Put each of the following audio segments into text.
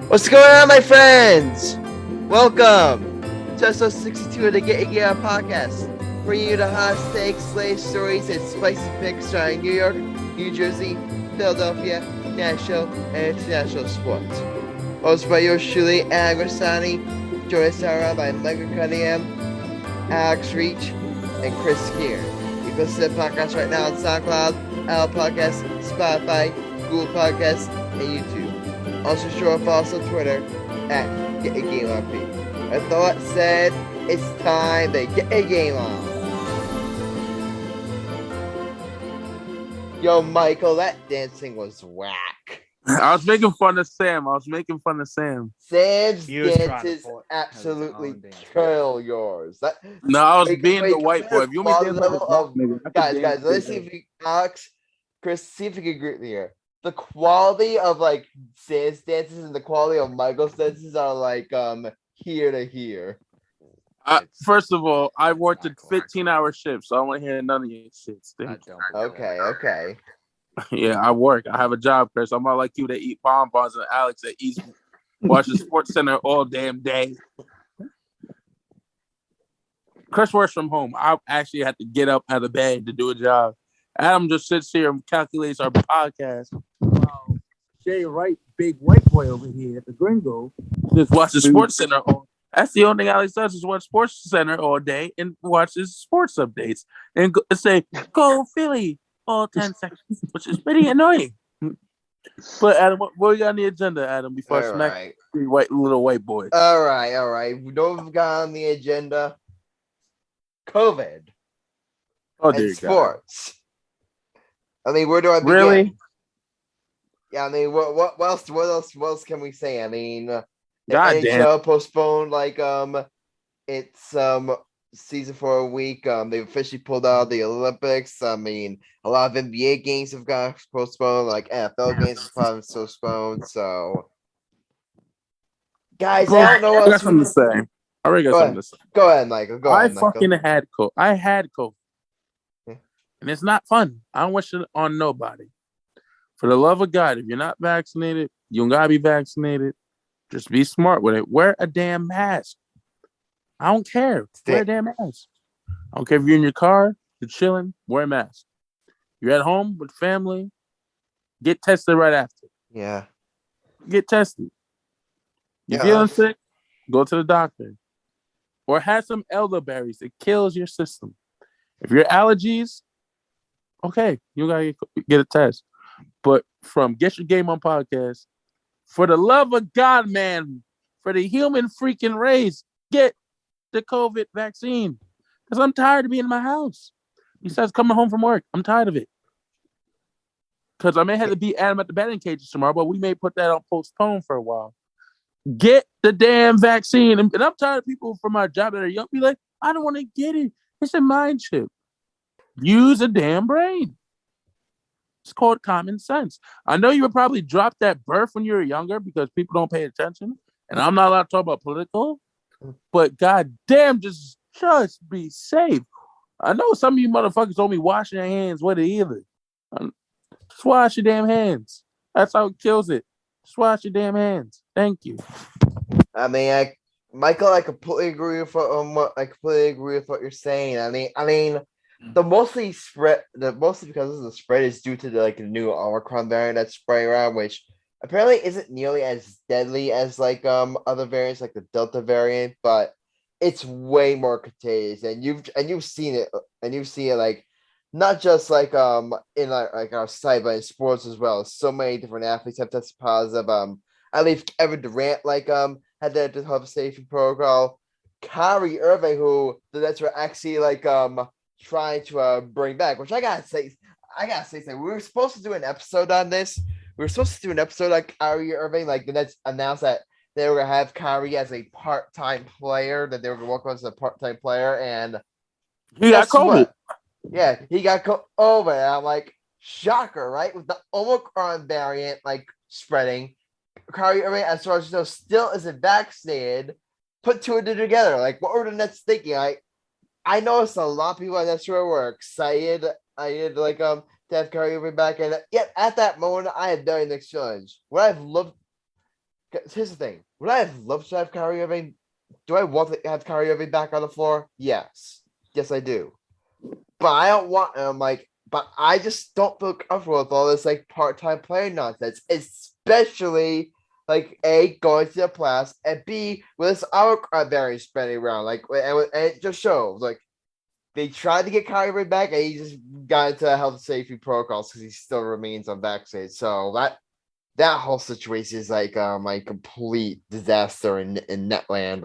What's going on, my friends? Welcome to episode 62 of the Get It Out podcast, bringing you the hot takes, latest stories, and spicy picks starring New York, New Jersey, Philadelphia, national, and international sports. Hosted by yours truly, Grassani, joined us now by Michael Cunningham, Alex Reich, and Chris Kern. You can listen to the podcast right now on SoundCloud, Apple Podcasts, Spotify, Google Podcasts, and YouTube. Also, sure to follow us on Twitter at GetAGameOnP. I thought said it's time to get a game on. Yo, Michael, that dancing was whack. I was making fun of Sam. Sam's dances absolutely kill yours. No, I was being the white boy. If you want me to dance guys, let's see if Alex, Chris, see if you can agree with me here. The quality of like Sam's dances and the quality of Michael's dances are like here to here. First of all, I worked a 15-hour shift, so I don't want to hear none of your shit. Okay. Yeah, I work. I have a job, Chris. I'm not like you that eat bonbons and Alex that watches Sports Center all damn day. Chris works from home. I actually have to get up out of bed to do a job. Adam just sits here and calculates our podcast. Wow. Jay Wright, big white boy over here at the Gringo, just watches Sports Center. That's the only thing Alex does is watch Sports Center all day and watches sports updates and say, "Go Philly," all 10 seconds, which is pretty annoying. But Adam, what we got on the agenda, Adam? Before I smack three little white boys. All right. We know what we've got on the agenda. COVID. Oh, dear sports. I mean, where do I begin? Really? Yeah, I mean, what else can we say? I mean, the NHL postponed its season for a week. They've officially pulled out of the Olympics. I mean, a lot of NBA games have got postponed, like NFL games have probably postponed. So, guys, I don't know what I got something to say. I already got something to say. Go ahead, Michael. I fucking had COVID. I had COVID. And it's not fun. I don't wish it on nobody. For the love of God, if you're not vaccinated, you don't gotta be vaccinated. Just be smart with it. Wear a damn mask. I don't care. Wear a damn mask. I don't care if you're in your car, you're chilling, wear a mask. You're at home with family, get tested right after. Yeah. Get tested. You're feeling sick, go to the doctor. Or have some elderberries. It kills your system. If your allergies, okay, you gotta get a test. But from Get Your Game On podcast, for the love of God, man, for the human freaking race, get the COVID vaccine. Because I'm tired of being in my house. Besides coming home from work, I'm tired of it. Because I may have to beat Adam at the batting cages tomorrow, but we may put that on postpone for a while. Get the damn vaccine. And I'm tired of people from my job that are young be like, I don't want to get it. It's a mind chip. Use a damn brain. It's called common sense. I know you would probably drop that birth when you were younger because people don't pay attention. And I'm not allowed to talk about political. But goddamn, just be safe. I know some of you motherfuckers don't be washing their hands with it either. Just wash your damn hands. That's how it kills it. Just wash your damn hands. Thank you. I mean, Michael, I completely agree with what you're saying. I mean, mostly because of the spread is due to the new Omicron variant that's spreading around, which apparently isn't nearly as deadly as other variants like the Delta variant, but it's way more contagious, and you've seen it not just in our site, but in sports as well. So many different athletes have tested positive. I believe Kevin Durant had that health safety protocol. Kyrie Irving, who the Nets were actually trying to bring back, which I gotta say, we were supposed to do an episode on this. We were supposed to do an episode on Kyrie Irving. The Nets announced that they were gonna have Kyrie as a part-time player, that they were gonna work on as a part-time player, and he got COVID. Yeah, he got COVID. And I'm like, shocker, right? With the Omicron variant spreading, Kyrie Irving, as far as still isn't vaccinated. Put two and two together. What were the Nets thinking? I noticed a lot of people on that show were excited. I did to have Kyrie back, and yet at that moment, I had very mixed feelings. Would I have loved? Here's the thing: would I have loved to have Kyrie Irving? Do I want to have Kyrie Irving back on the floor? Yes, I do. But I don't want. But I just don't feel comfortable with all this part-time playing nonsense, especially going to the playoffs, and B with this other variance spreading around. And it just shows they tried to get Kyrie back, and he just got into health and safety protocols because he still remains unvaccinated. So that whole situation is a complete disaster in Netland,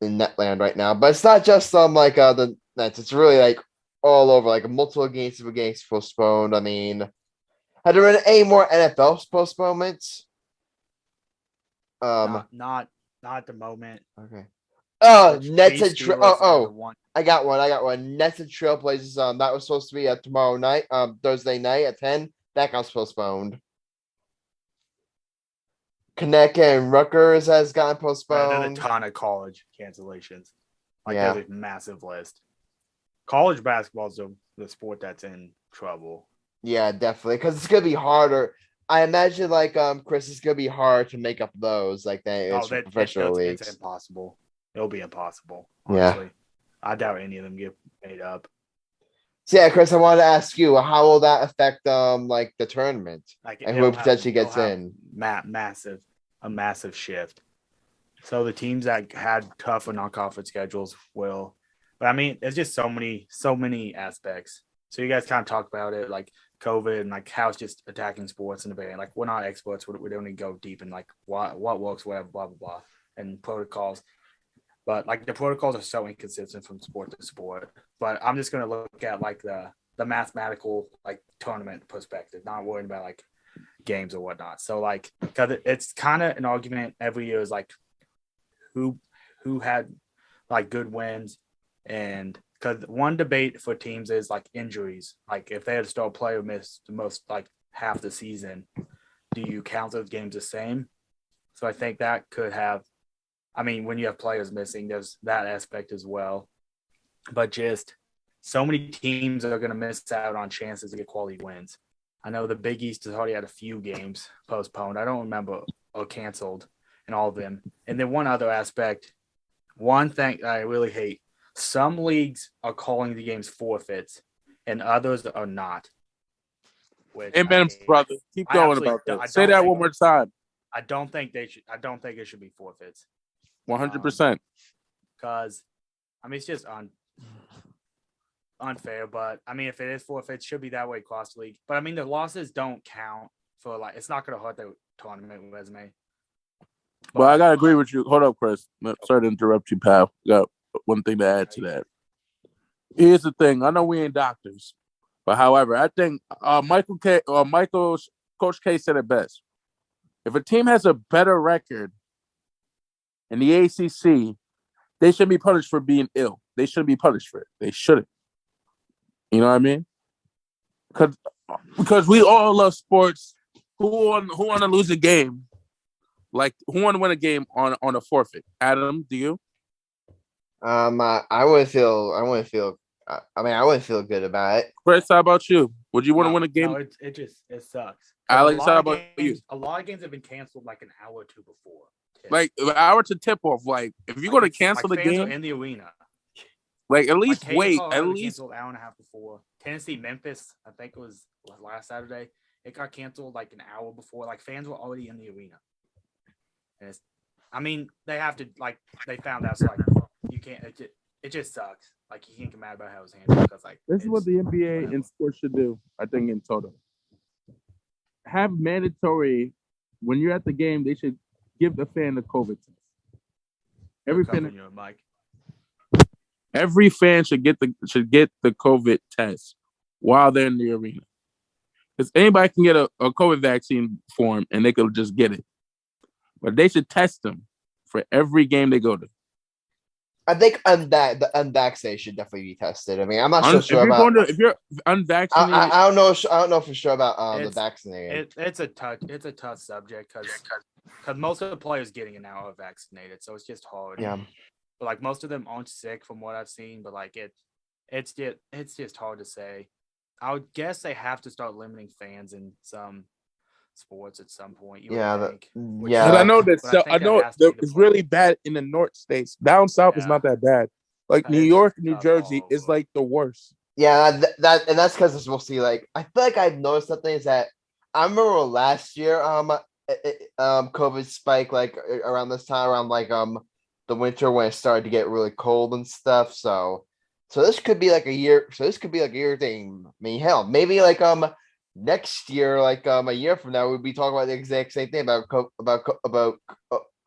in Netland right now. But it's not just the Nets. It's really all over. Multiple games postponed. I mean, have there been any more NFL postponements? Not at the moment. Okay. Nets and I got one. Nets and Trailblazers. That was supposed to be tomorrow night. Thursday night at 10. That got postponed. Connecticut and Rutgers has gotten postponed. There's a ton of college cancellations. There's a massive list. College basketball is the sport that's in trouble. Yeah, definitely, because it's gonna be harder. I imagine, Chris, it's gonna be hard to make up those professional leagues. It's impossible. It'll be impossible. Honestly. Yeah, I doubt any of them get made up. So yeah, Chris, I wanted to ask you, how will that affect the tournament and who potentially gets in? A massive shift. So the teams that had tough or non-conference schedules will, but I mean, there's just so many aspects. So you guys kind of talk about it, COVID and how it's just attacking sports in the Bay. We're not experts. We don't need to go deep in what works, whatever, blah blah blah, and protocols. But the protocols are so inconsistent from sport to sport. But I'm just gonna look at the mathematical tournament perspective, not worrying about games or whatnot. So because it's kind of an argument every year is who had good wins, and because one debate for teams is injuries. If they had a star player miss the most half the season, do you count those games the same? So I think that could have. I mean, when you have players missing, there's that aspect as well. But just so many teams are going to miss out on chances to get quality wins. I know the Big East has already had a few games postponed. I don't remember or canceled in all of them. And then one other aspect, one thing I really hate, some leagues are calling the games forfeits and others are not. Amen, brother. Keep going about that. Say that one more time. I don't think it should be forfeits. 100%. Because, I mean, it's just unfair, but I mean, if it is forfeit, it should be that way across the league. But I mean, the losses don't count for it's not going to hurt the tournament resume. But, well, I gotta agree with you. Hold up, Chris. Sorry to interrupt you, pal. Got one thing to add to that. Here's the thing. I know we ain't doctors, but however, I think Coach K said it best. If a team has a better record in the ACC, they shouldn't be punished for being ill. They shouldn't be punished for it. They shouldn't. You know what I mean? Because we all love sports. Who want to lose a game? Who want to win a game on a forfeit? Adam, do you? I wouldn't feel good about it. Chris, how about you? Would you want to win a game? No, it sucks. Alex, how about you? A lot of games have been canceled an hour or two before. An hour to tip off. If you're going to cancel the game in the arena, at least wait. At least canceled an hour and a half before. Tennessee, Memphis, I think it was last Saturday. It got canceled an hour before. Fans were already in the arena. And they have to they found out you can't. It just sucks. You can't get mad about how it was handled because this is what the NBA and sports should do. I think in total, have mandatory when you're at the game. They should give the fan a COVID test. Every fan should get the COVID test while they're in the arena. Because anybody can get a COVID vaccine form and they could just get it. But they should test them for every game they go to. I think the unvaccinated should definitely be tested. I mean, I'm not so sure about if you're unvaccinated. I don't know for sure about the vaccinated. It's a tough subject because most of the players getting it now are vaccinated, so it's just hard. Yeah. but like most of them aren't sick from what I've seen. But like it's just hard to say. I would guess they have to start limiting fans in some sports at some point. You would think. Because I know it's really bad in the north states. Down south is not that bad. Like New York, New Jersey is like the worst. Yeah, that's because it's mostly like I feel like I've noticed something is that I remember last year COVID spike like around this time around like the winter when it started to get really cold and stuff. So this could be like a year. So this could be like a year thing. I mean, hell, maybe like next year, like a year from now, we'll be talking about the exact same thing about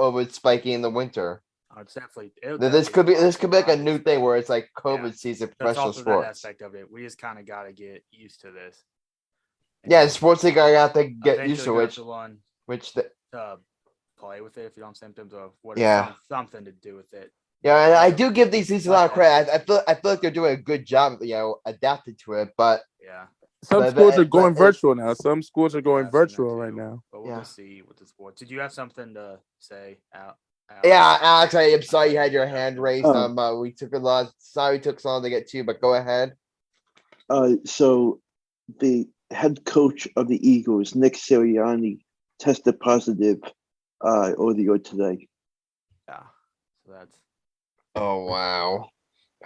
COVID spiking in the winter. It's definitely. This could be like a new thing where it's like COVID season professional sports. That aspect of it. We just kind of got to get used to this. Yeah, sports league I got to get used to which play with it if you don't have symptoms or something to do with it. Yeah, and I do give these leagues a lot of credit. I feel like they're doing a good job, adapting to it. But some schools are going virtual now. Some schools are going virtual right now. But we'll see with the sports. Did you have something to say out? Yeah, Alex, I'm sorry you had your hand raised. We took sorry it took so long to get to you, but go ahead. So the head coach of the Eagles, Nick Sirianni, tested positive earlier today. Yeah, so that's. Oh wow.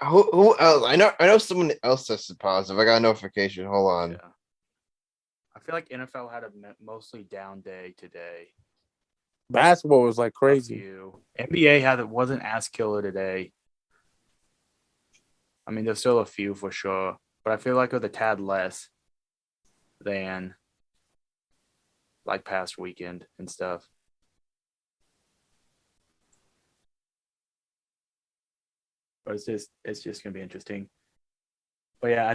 Who else? I know someone else tested positive. I got a notification. Hold on. Yeah. I feel like NFL had a mostly down day today. Basketball was like crazy. NBA wasn't as killer today. I mean, there's still a few for sure, but I feel like with a tad less than like past weekend and stuff. But it's just gonna be interesting. But yeah, I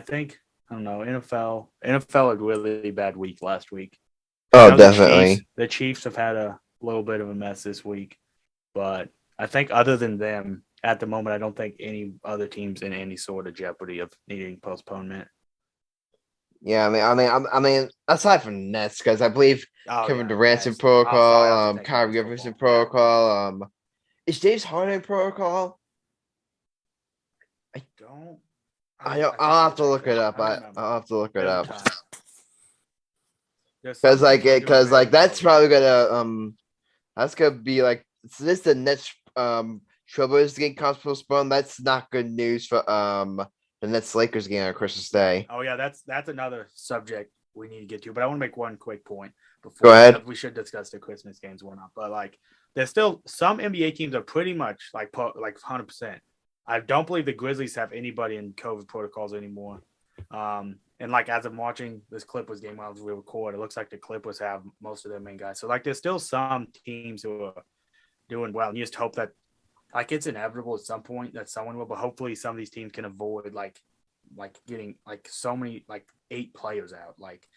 don't know. NFL had a really bad week last week. Oh, definitely. The Chiefs have had a little bit of a mess this week, but I think other than them, at the moment, I don't think any other teams in any sort of jeopardy of needing postponement. Yeah, I mean, aside from Nets, because I believe Kevin Durant's in protocol, Kyrie Irving's in protocol. Is James Harden in protocol? I'll have to look it up. I'll have to look it up. Because that's probably gonna that's gonna be like since the Nets Trailblazers game comes postponed. That's not good news for the Nets Lakers game on Christmas Day. Oh yeah, that's another subject we need to get to. But I want to make one quick point before. Go ahead. We should discuss the Christmas games or not. But like, there's still some NBA teams are pretty much like 100%. I don't believe the Grizzlies have anybody in COVID protocols anymore. And like as I'm watching this Clippers game while we record, it looks like the Clippers have most of their main guys. So like there's still some teams who are doing well. And you just hope that like it's inevitable at some point that someone will, but hopefully some of these teams can avoid like getting like so many like 8 players out. Like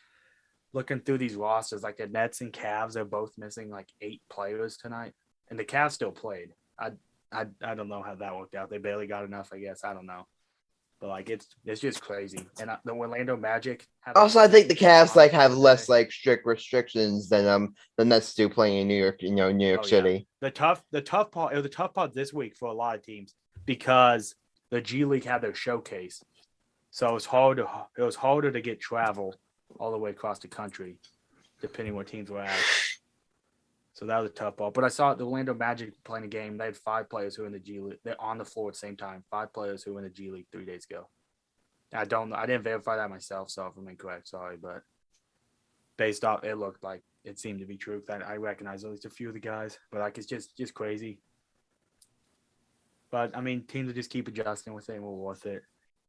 looking through these rosters, like the Nets and Cavs are both missing like 8 players tonight. And the Cavs still played. I don't know how that worked out. They barely got enough, I guess. I don't know. But like it's just crazy. And the Orlando Magic. Also, I think the Cavs like have less like strict restrictions than the Nets do playing in New York. New York City. The tough part. It was a tough part this week for a lot of teams because the G League had their showcase, so it was harder to get travel all the way across the country, depending where teams were at. So that was a tough ball. But I saw the Orlando Magic playing a game. They had 5 players who were in the G League. They're on the floor at the same time. 5 players who were in the G League 3 days ago. I don't know. I didn't verify that myself, so if I'm incorrect, sorry. But based off, it looked like it seemed to be true. I recognize at least a few of the guys. But like it's just crazy. But I mean, teams will just keep adjusting with it and we're worth it.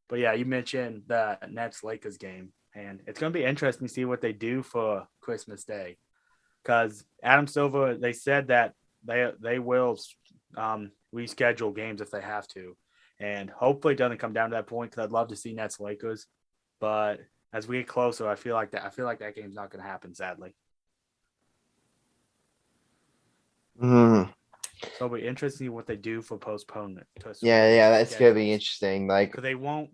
But yeah, you mentioned the Nets Lakers game, and it's going to be interesting to see what they do for Christmas Day. Because Adam Silver, they said that they will reschedule games if they have to, and hopefully it doesn't come down to that point. Because I'd love to see Nets Lakers, but as we get closer, I feel like that game's not going to happen. Sadly, Mm. So it'll be interesting what they do for postponement. Yeah, that's going to be interesting. Like, because they won't.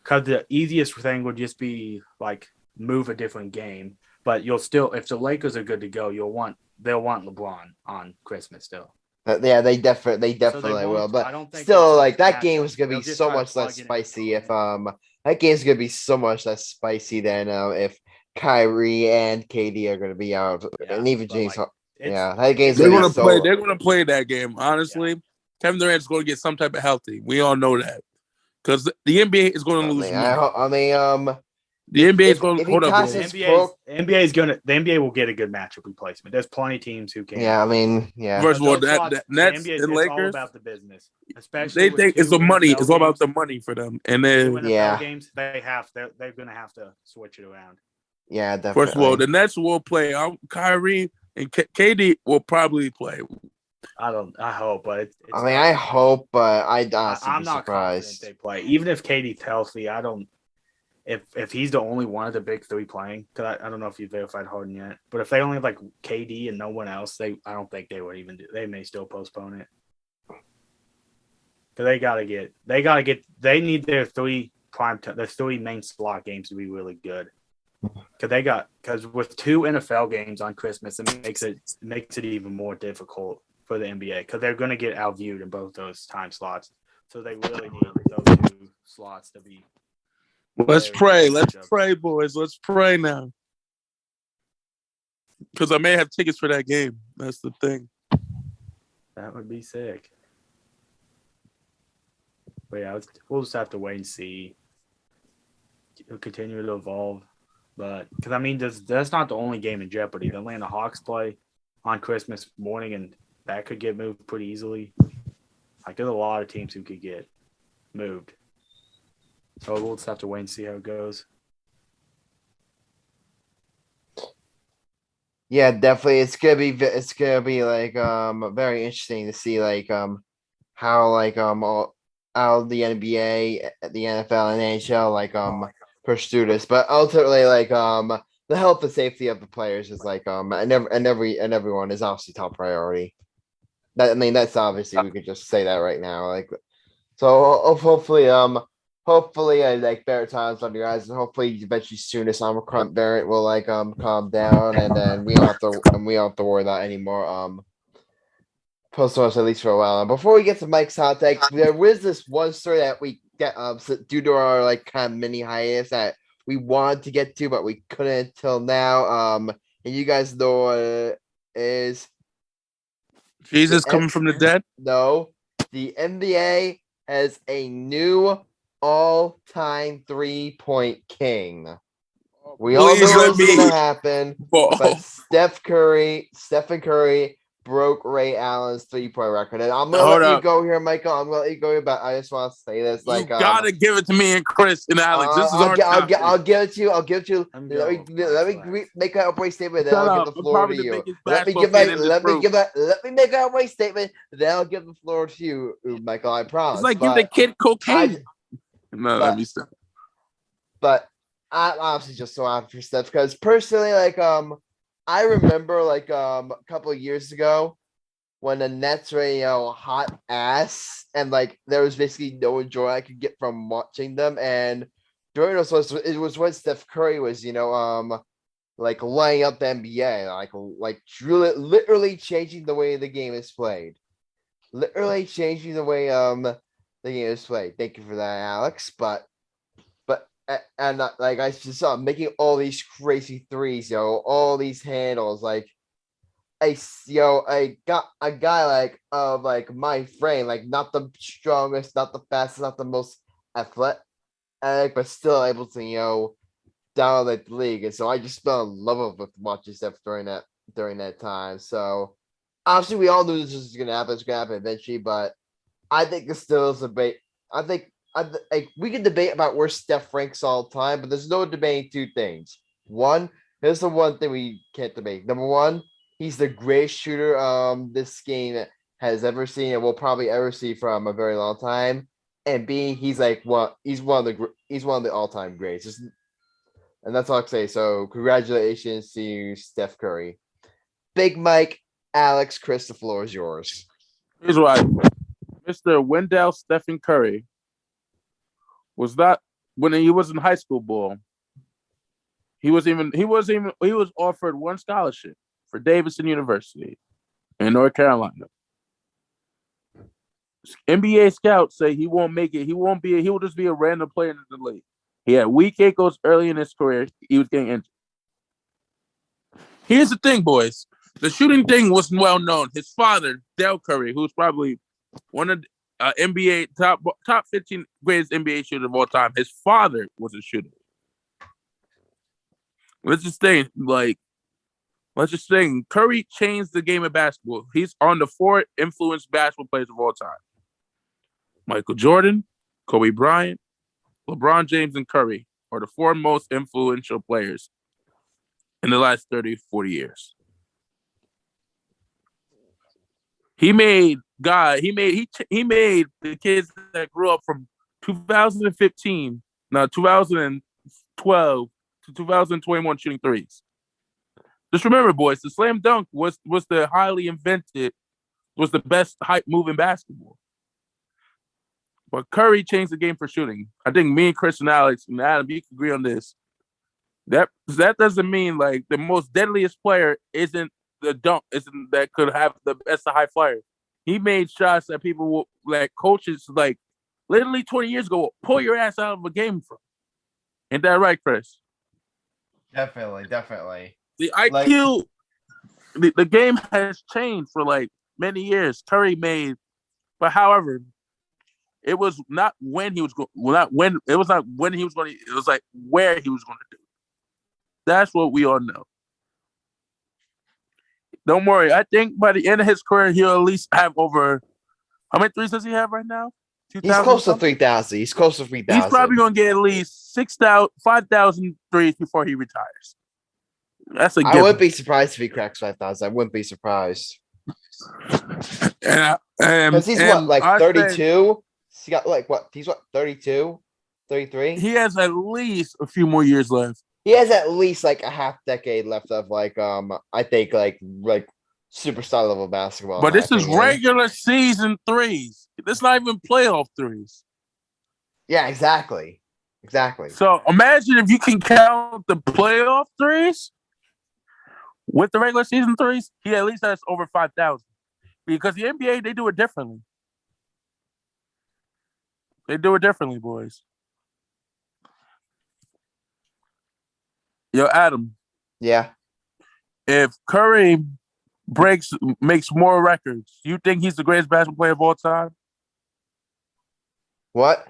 Because the easiest thing would just be like move a different game. But you'll still, if the Lakers are good to go, they'll want LeBron on Christmas still. Yeah, they definitely will. But still, like that game is gonna be so much less spicy if that game's gonna be so much less spicy than if Kyrie and KD are gonna be out, and even James. That game's they're gonna play. They're gonna play that game. Honestly, Kevin Durant's gonna get some type of healthy. We all know that because the NBA is going to lose. The NBA is going to hold up. The NBA will get a good matchup replacement. There's plenty of teams who can. First of all, that Nets and Lakers, all about the business. Especially they think it's the money. It's all about the money for them. And then games, they're going to have to switch it around. Yeah, definitely. First of all, the Nets will play. Kyrie and KD will probably play. I hope, but I hope, but I'm not confident they play. Even if KD's healthy, I don't. If he's the only one of the big three playing, because I don't know if you verified Harden yet, but if they only have like KD and no one else, I don't think they would even do. They may still postpone it. Because they need their three main slot games to be really good. Because with 2 NFL games on Christmas, it makes it even more difficult for the NBA because they're going to get outviewed in both those time slots. So they really need those 2 slots to be. Let's pray. Let's pray, boys. Let's pray now. Because I may have tickets for that game. That's the thing. That would be sick. But yeah, we'll just have to wait and see. It'll continue to evolve. But because that's not the only game in jeopardy. The Atlanta Hawks play on Christmas morning, and that could get moved pretty easily. Like there's a lot of teams who could get moved. So we'll just have to wait and see how it goes. Yeah, definitely. It's gonna be like very interesting to see like how like how the NBA, the NFL, and NHL like pursue this, but ultimately like the health and safety of the players is like and everyone is obviously top priority. That's obviously we could just say that right now. Like so hopefully like better times on your eyes, and hopefully eventually soon this Omicron variant will like calm down, and then we don't have to worry about any more postponements at least for a while. And before we get to Mike's hot take, there was this one story that we get due to our like kind of mini hiatus that we wanted to get to, but we couldn't until now. And you guys know what it is. Jesus coming from the dead? No, the NBA has a new all-time 3-point king. We all know what's going to happen, but Stephen Curry broke Ray Allen's 3-point record. And I'm going to let you go here, Michael. I'm going to let you go, but I just want to say this. You got to give it to me and Chris and Alex. This is our topic. I'll give it to you. Let me make an outright statement, then I'll give the floor to you. Let me make an outright statement, then I'll give the floor to you, Michael. I promise. It's like give the kid cocaine. Let me stop. But I'm honestly just so happy for Steph because personally, like I remember like a couple of years ago when the Nets were hot ass and like there was basically no joy I could get from watching them, and during those it was when Steph Curry was like lighting up the NBA, like literally changing the way the game is played, literally changing the way the game is played. Thank you for that, Alex. But like I just saw making all these crazy threes, all these handles, like I got a guy like my frame, like not the strongest, not the fastest, not the most athletic, but still able to dominate the league. And so I just fell in love with watching stuff during that time. So obviously we all knew this was gonna happen. It's gonna happen eventually, but I think it's still a debate. I think we can debate about where Steph ranks all the time, but there's no debating 2 things. One, here's the one thing we can't debate. Number one, he's the greatest shooter this game has ever seen and will probably ever see from a very long time. And B, he's one of the all-time greats. And that's all I can say. So congratulations to you, Steph Curry. Big Mike, Alex, Chris, the floor is yours. Here's why. Mr. Wendell Stephen Curry was that when he was in high school ball. He was offered one scholarship for Davidson University in North Carolina. NBA scouts say he won't make it. He will just be a random player in the league. He had weak ankles early in his career. He was getting injured. Here's the thing, boys. The shooting thing was well known. His father, Del Curry, who's probably one of NBA top 15 greatest NBA shooters of all time. His father was a shooter. Let's just say, Curry changed the game of basketball. He's on the 4 influenced basketball players of all time. Michael Jordan, Kobe Bryant, LeBron James, and Curry are the 4 most influential players in the last 30, 40 years. He made the kids that grew up from 2012 to 2021 shooting threes. Just remember, boys, the slam dunk was the best hype move in basketball. But Curry changed the game for shooting. I think me and Chris and Alex and Adam, you can agree on this. That doesn't mean like the most deadliest player isn't that could have the best high flyer. He made shots that people will, like coaches like literally 20 years ago pull your ass out of a game from. Ain't that right, Chris? Definitely. The IQ, the game has changed for like many years. Curry made, but however, it was not when he was going. It was not when he was going. It was like where he was going to do. That's what we all know. Don't worry. I think by the end of his career, he'll at least have over. How many threes does he have right now? He's close to 3,000. He's close to 3,000. He's probably going to get at least 5,000 threes before he retires. That's a given. I wouldn't be surprised if he cracks 5,000. I wouldn't be surprised. Because he's 32? He got he's 32? 33? He has at least a few more years left. He has at least like a half decade left of I think like superstar level basketball. But this is regular season threes. This is not even playoff threes. Yeah, exactly. So imagine if you can count the playoff threes with the regular season threes, he at least has over 5,000. Because the NBA, they do it differently. They do it differently, boys. Yo, Adam. Yeah. If Curry makes more records, you think he's the greatest basketball player of all time? What?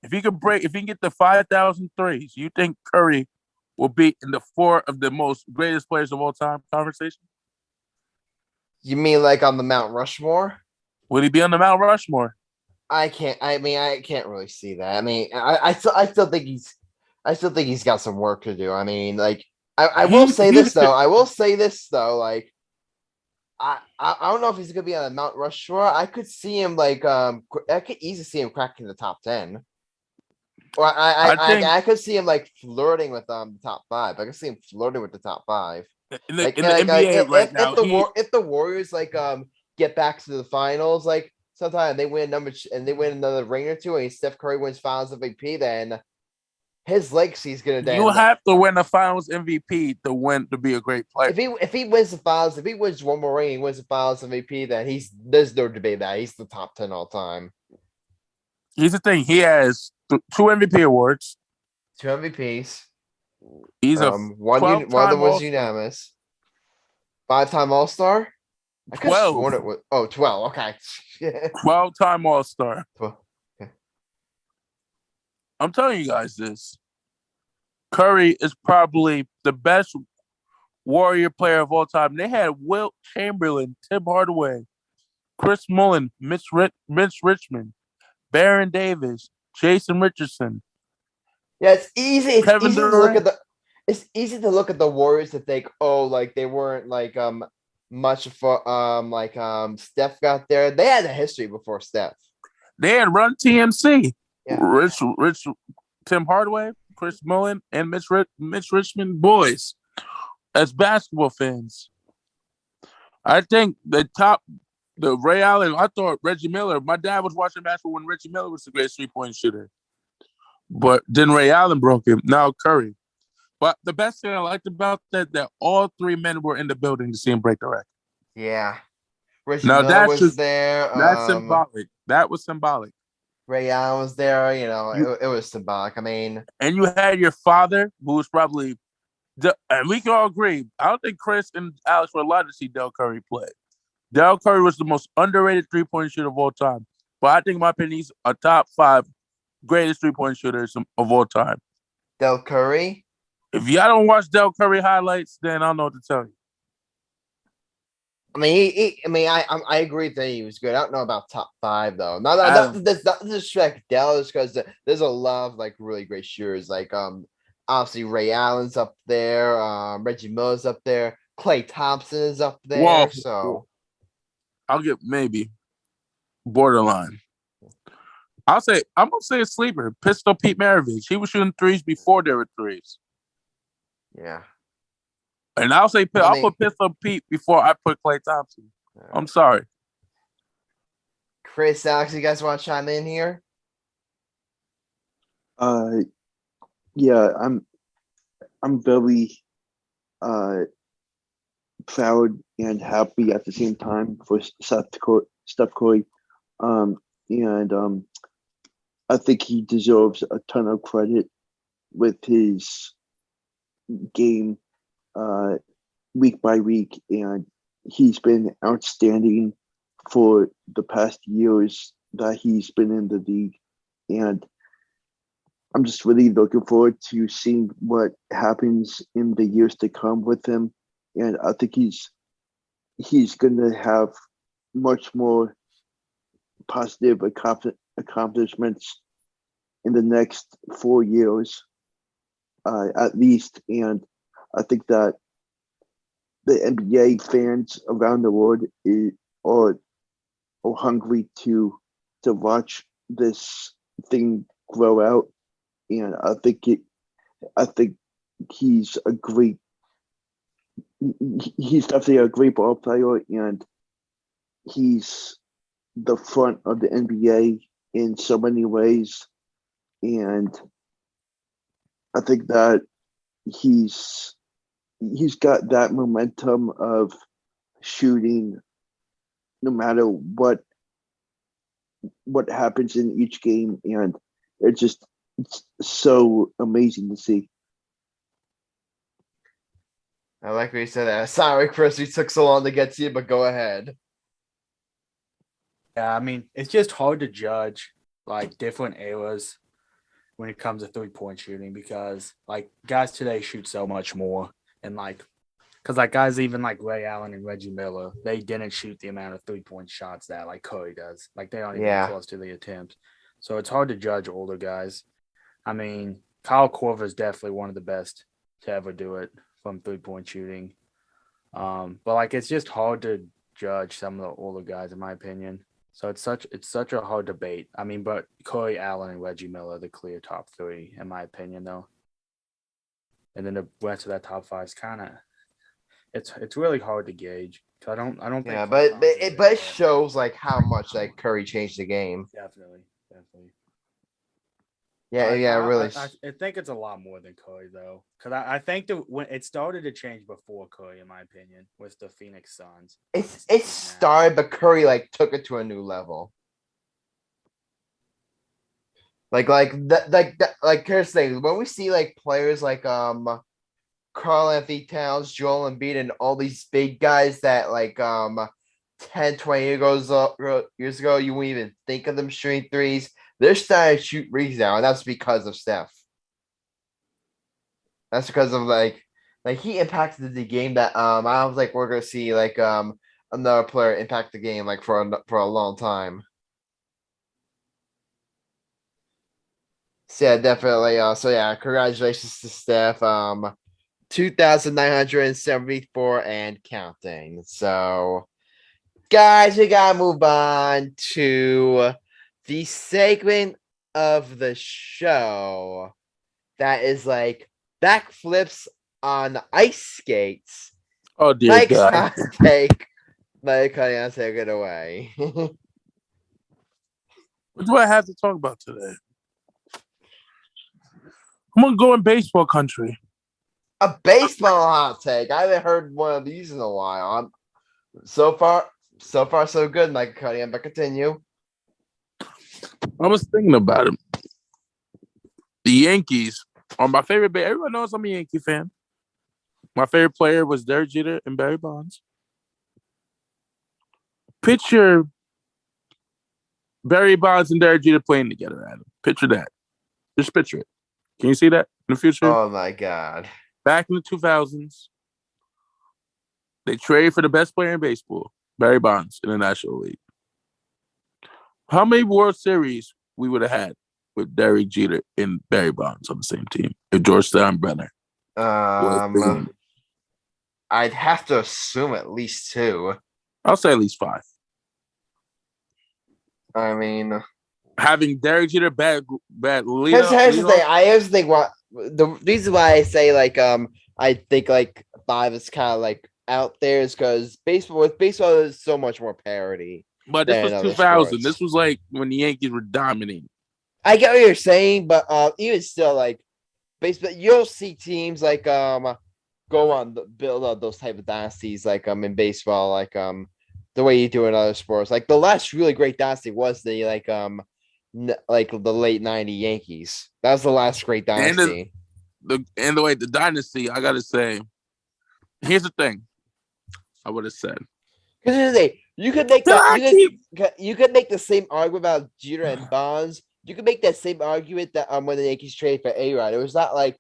If he can get the 5,000 threes, you think Curry will be in the 4 of the most greatest players of all time conversation? You mean like on the Mount Rushmore? Would he be on the Mount Rushmore? I can't really see that. I mean, I still think he's got some work to do. I mean, like I will say this though. Like I don't know if he's gonna be on the Mount Rushmore. I could see him I could easily see him cracking the top 10. Or I could see him like flirting with the top 5. I could see him flirting with the top 5. In the NBA right now, if the Warriors get back to the finals sometime they win another ring or two and Steph Curry wins Finals MVP, then his legacy's gonna. You have to win the Finals MVP to be a great player. If he wins the Finals, if he wins one more ring, he wins the Finals MVP, then there's no debate that he's the top 10 all time. Here's the thing: he has 2 MVP awards, 2 MVPs. He's one of them was unanimous. 5-time All-Star. 12. 12. Okay. 12-time All-Star. 12. Okay. I'm telling you guys this. Curry is probably the best Warrior player of all time. They had Wilt Chamberlain, Tim Hardaway, Chris Mullin, Mitch Richmond, Baron Davis, Jason Richardson. Yeah, it's easy. It's easy to look at the Warriors and think, they weren't much for Steph got there. They had a history before Steph. They had Run TMC. Yeah. Rich Tim Hardaway, Chris Mullin, and Mitch Richmond boys. As basketball fans, I think the Ray Allen, I thought Reggie Miller. My dad was watching basketball when Reggie Miller was the greatest 3-point shooter. But then Ray Allen broke him. Now Curry. But the best thing I liked about that all 3 men were in the building to see him break the record. Yeah. Reggie No, Miller was there. That's symbolic. That was symbolic. Ray Allen was there. You- It was symbolic. I mean, And you had your father, who was probably, and we can all agree, I don't think Chris and Alex were allowed to see Del Curry play. Del Curry was the most underrated three-point shooter of all time. But I think, in my opinion, he's a top 5 greatest three-point shooters of all time. Del Curry. If y'all don't watch Del Curry highlights, then I don't know what to tell you. I mean, I agree that he was good. I don't know about top 5 though. Not disrespect Dallas because there's a lot of like really great shooters. Like obviously Ray Allen's up there. Reggie Miller's up there. Klay Thompson is up there. Well, so I'll get maybe borderline. I'm gonna say a sleeper. Pistol Pete Maravich. He was shooting threes before there were threes. yeah. And I'll put Pistol Pete before I put Klay Thompson. I'm sorry. Chris, Alex, you guys want to chime in here? Yeah, I'm very proud and happy at the same time for Steph Curry. And I think he deserves a ton of credit with his game week by week, and he's been outstanding for the past years that he's been in the league. And I'm just really looking forward to seeing what happens in the years to come with him. And I think he's going to have much more positive accomplishments in the next 4 years, at least. And I think that the NBA fans around the world are hungry to watch this thing grow out. And I think he's definitely a great ball player, and he's the front of the NBA in so many ways. And I think that he's got that momentum of shooting no matter what happens in each game, and it's so amazing to see. I like what you said that. Sorry, Chris, we took so long to get to you, but go ahead. Yeah, I mean, it's just hard to judge like different eras when it comes to 3-point shooting because like guys today shoot so much more, and like because like guys even like Ray Allen and Reggie Miller, they didn't shoot the amount of 3-point shots that like Curry does. Like they don't even get close to the attempts. So it's hard to judge older guys. I mean, Kyle Korver is definitely one of the best to ever do it from 3-point shooting. But like it's just hard to judge some of the older guys in my opinion. So it's such a hard debate. I mean, but Curry, Allen, and Reggie Miller are the clear top 3 in my opinion, though. And then the rest of that top 5 is kind of it's really hard to gauge. I don't think. Yeah, but it shows like how much like Curry changed the game. Definitely. Yeah, really. I think it's a lot more than Curry though, because I think that when it started to change before Curry, in my opinion, with the Phoenix Suns. It started, but Curry like took it to a new level. Like Kurt's saying, when we see like players like Karl Anthony Towns, Joel Embiid, and all these big guys that like 10, 20 years ago, you wouldn't even think of them shooting threes. They're starting to shoot threes now, and that's because of Steph. That's because of like he impacted the game that I was like we're gonna see like another player impact the game like for a long time. So yeah, definitely. So yeah, congratulations to Steph. 2,974 and counting. So, guys, we gotta move on to the segment of the show that is like backflips on ice skates. Oh dear Mike's God! hot take. Mike, Cunningham, take it away. What do I have to talk about today? I'm gonna go in baseball country. A baseball hot take. I haven't heard one of these in a while. So far, So far, so good, Mike Cunningham. But continue. I was thinking about him. The Yankees are my favorite. Everyone knows I'm a Yankee fan. My favorite player was Derek Jeter and Barry Bonds. Picture Barry Bonds and Derek Jeter playing together, Adam. Picture that. Just picture it. Can you see that in the future? Oh my God! Back in the 2000s, they traded for the best player in baseball, Barry Bonds, in the National League. How many World Series we would have had with Derek Jeter and Barry Bonds on the same team if George Steinbrenner was the I'd have to assume at least 2. I'll say at least 5. I mean, having Derek Jeter bad lead here's off. the thing. Here's the thing. What the reason why I say I think 5 is kind of out there is because baseball is so much more parity. But this was 2000. Sports. This was when the Yankees were dominating. I get what you're saying, but even still, baseball, you'll see teams go on build up those type of dynasties in baseball, the way you do in other sports. The last really great dynasty was the the late '90s Yankees. That was the last great dynasty. And the dynasty, I gotta say, here's the thing. I would have said. Because you could make that you could make the same argument about Jeter and Bonds. You could make that same argument that when the Yankees traded for A-Rod. It was not like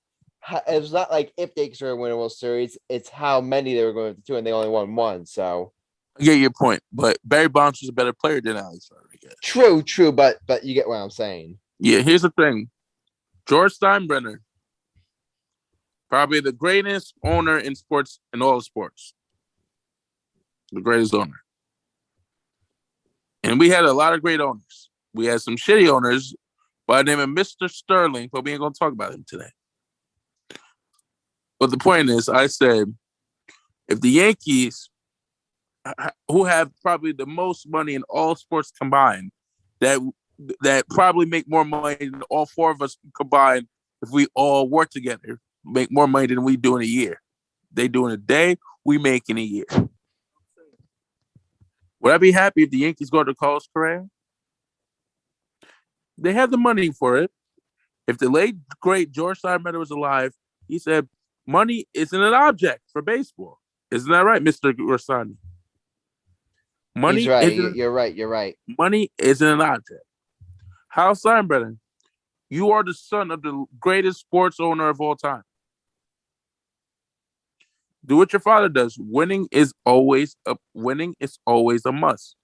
if they were win a World Series, it's how many they were going to do, and they only won 1. So I get your point, but Barry Bonds was a better player than Allen+Urban, I guess. True, but you get what I'm saying. Yeah, here's the thing. George Steinbrenner, probably the greatest owner in sports, in all sports. The greatest owner. And we had a lot of great owners. We had some shitty owners by the name of Mr. Sterling, but we ain't going to talk about him today. But the point is, I said, if the Yankees, who have probably the most money in all sports combined, that probably make more money than all 4 of us combined if we all work together, make more money than we do in a year. They do in a day, we make in a year. Would I be happy if the Yankees go to Carlos Correa? They have the money for it. If the late, great George Steinbrenner was alive, he said, money isn't an object for baseball. Isn't that right, Mr. Grassani? Money. He's right. You're right. Money isn't an object. Hal Steinbrenner, you are the son of the greatest sports owner of all time. Do what your father does. Winning is always a must.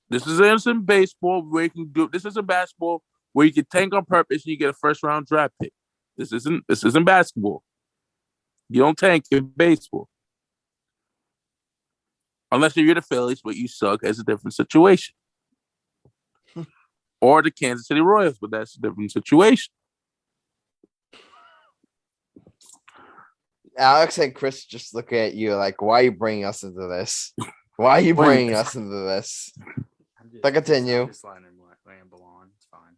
This isn't baseball where you can do. This isn't basketball where you can tank on purpose and you get a first-round draft pick. This isn't basketball. You don't tank in baseball. Unless you're the Phillies, but you suck, as a different situation. Or the Kansas City Royals, but that's a different situation. Alex and Chris just look at you why are you bringing us into this? Why are you bringing us into this? But continue. I'm just letting him ramble on. It's fine.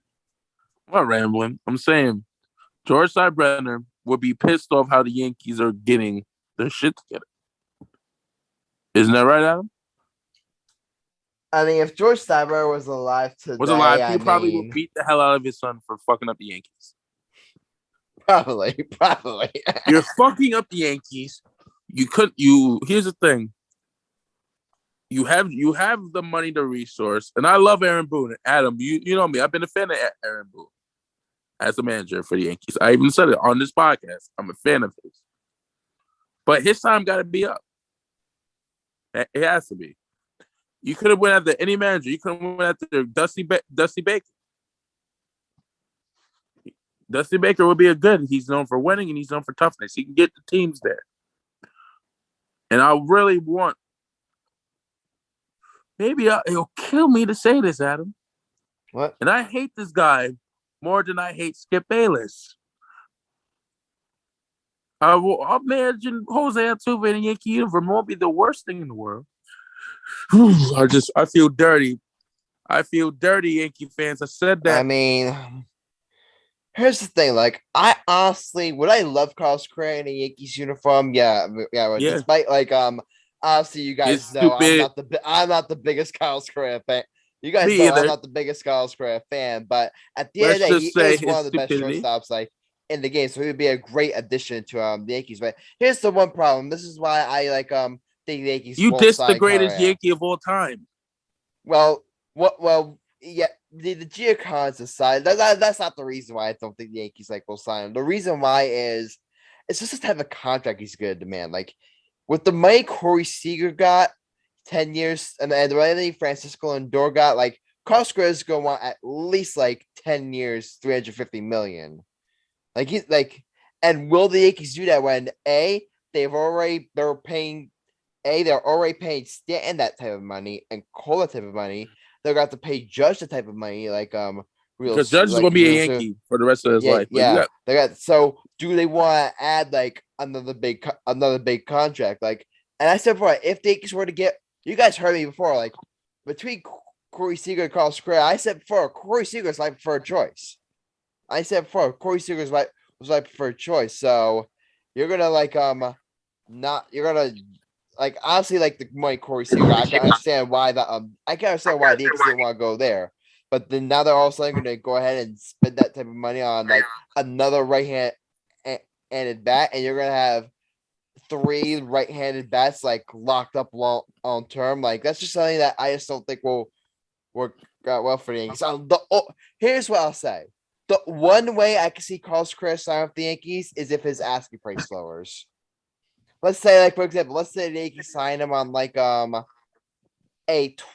I'm not rambling. I'm saying George Steinbrenner would be pissed off how the Yankees are getting their shit together. Isn't that right, Adam? I mean, if George Steinbrenner was alive today, he probably would beat the hell out of his son for fucking up the Yankees. Probably. You're fucking up the Yankees. Here's the thing. You have the money, the resource, and I love Aaron Boone. Adam, you know me. I've been a fan of Aaron Boone as a manager for the Yankees. I even said it on this podcast. I'm a fan of his. But his time got to be up. It has to be. You could have went after any manager. You could have went after Dusty Baker. Dusty Baker would be a good. He's known for winning and he's known for toughness. He can get the teams there. And I really want. Maybe it'll kill me to say this, Adam. What? And I hate this guy more than I hate Skip Bayless. I'll imagine Jose Altuve in a Yankee uniform won't be the worst thing in the world. I feel dirty. I feel dirty, Yankee fans. I said that. I mean, here's the thing. I honestly, would I love Carlos Correa in a Yankees uniform? Yeah. Yeah. Despite Obviously, you guys It's know stupid. I'm not the biggest Carlos Correa fan. You guys Me know either. I'm not the biggest Carlos Correa fan, but at the end Let's of the day, just he say is one his of the best stupidity. shortstops like in the game. So he would be a great addition to the Yankees. But here's the one problem. This is why I think the Yankees You won't dissed the sign greatest Correa. Yankee of all time. Well, yeah, the Giacons aside, that's not the reason why I don't think the Yankees like will sign him. The reason why is it's just the type of contract he's going to demand. Like with the money Corey Seager got, 10 years, and the money Francisco Lindor got, like Carlos Correa is going to want at least like 10 years, $350 million. And will the Yankees do that when they're already paying Stanton that type of money and Cole that type of money. They're going to have to pay Judge the type of money, Because Judge is going to be a Yankee for the rest of his life. So do they want to add like another big contract? And I said before, if the Yankees were to get, you guys heard me before, like between Corey Seager and Carlos Correa, I said before Corey Seager is my preferred choice. I said before Corey Seager was my preferred choice. So you're gonna honestly, like the money Corey Seager, I can understand why the Yankees didn't want to go there. But then now they're all of a sudden going to go ahead and spend that type of money on like another right-handed bat, and you're going to have 3 right-handed bats like locked up long term. Like that's just something that I just don't think will work out well for the Yankees. Here's what I'll say: the one way I can see Carlos Correa sign with the Yankees is if his asking price lowers. Let's say, like for example, the Yankees sign him on like a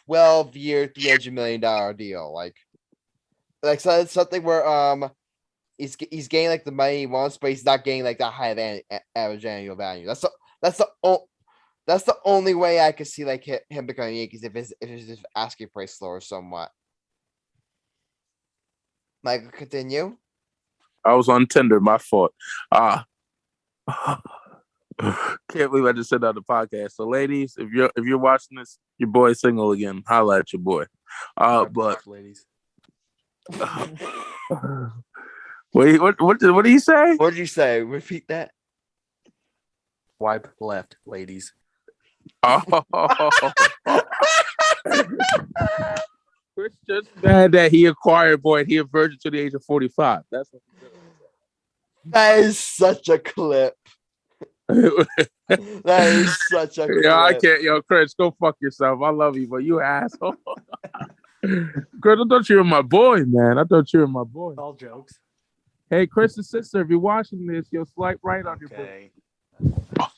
12-year, $300 million deal, so it's something where he's getting like the money he wants, but he's not getting like that high of average annual value. That's the only way I could see like him becoming Yankees if his asking price lowers somewhat. Michael, continue. I was on Tinder, my fault. Can't believe I just said that on the podcast. So, ladies, if you're watching this, your boy's single again. Holla at your boy. But ladies. Wait, what did he say? What did you say? Repeat that. Wipe left, ladies. Oh. Chris just mad that he acquired boy and he a virgin to the age of 45. That's what that is such a clip. That is such a clip. I can't. Yo, Chris, go fuck yourself. I love you, but you asshole. Chris, I thought you were my boy, man. I thought you were my boy. All jokes. Hey, Chris's sister, if you're watching this, you'll swipe right on your boy.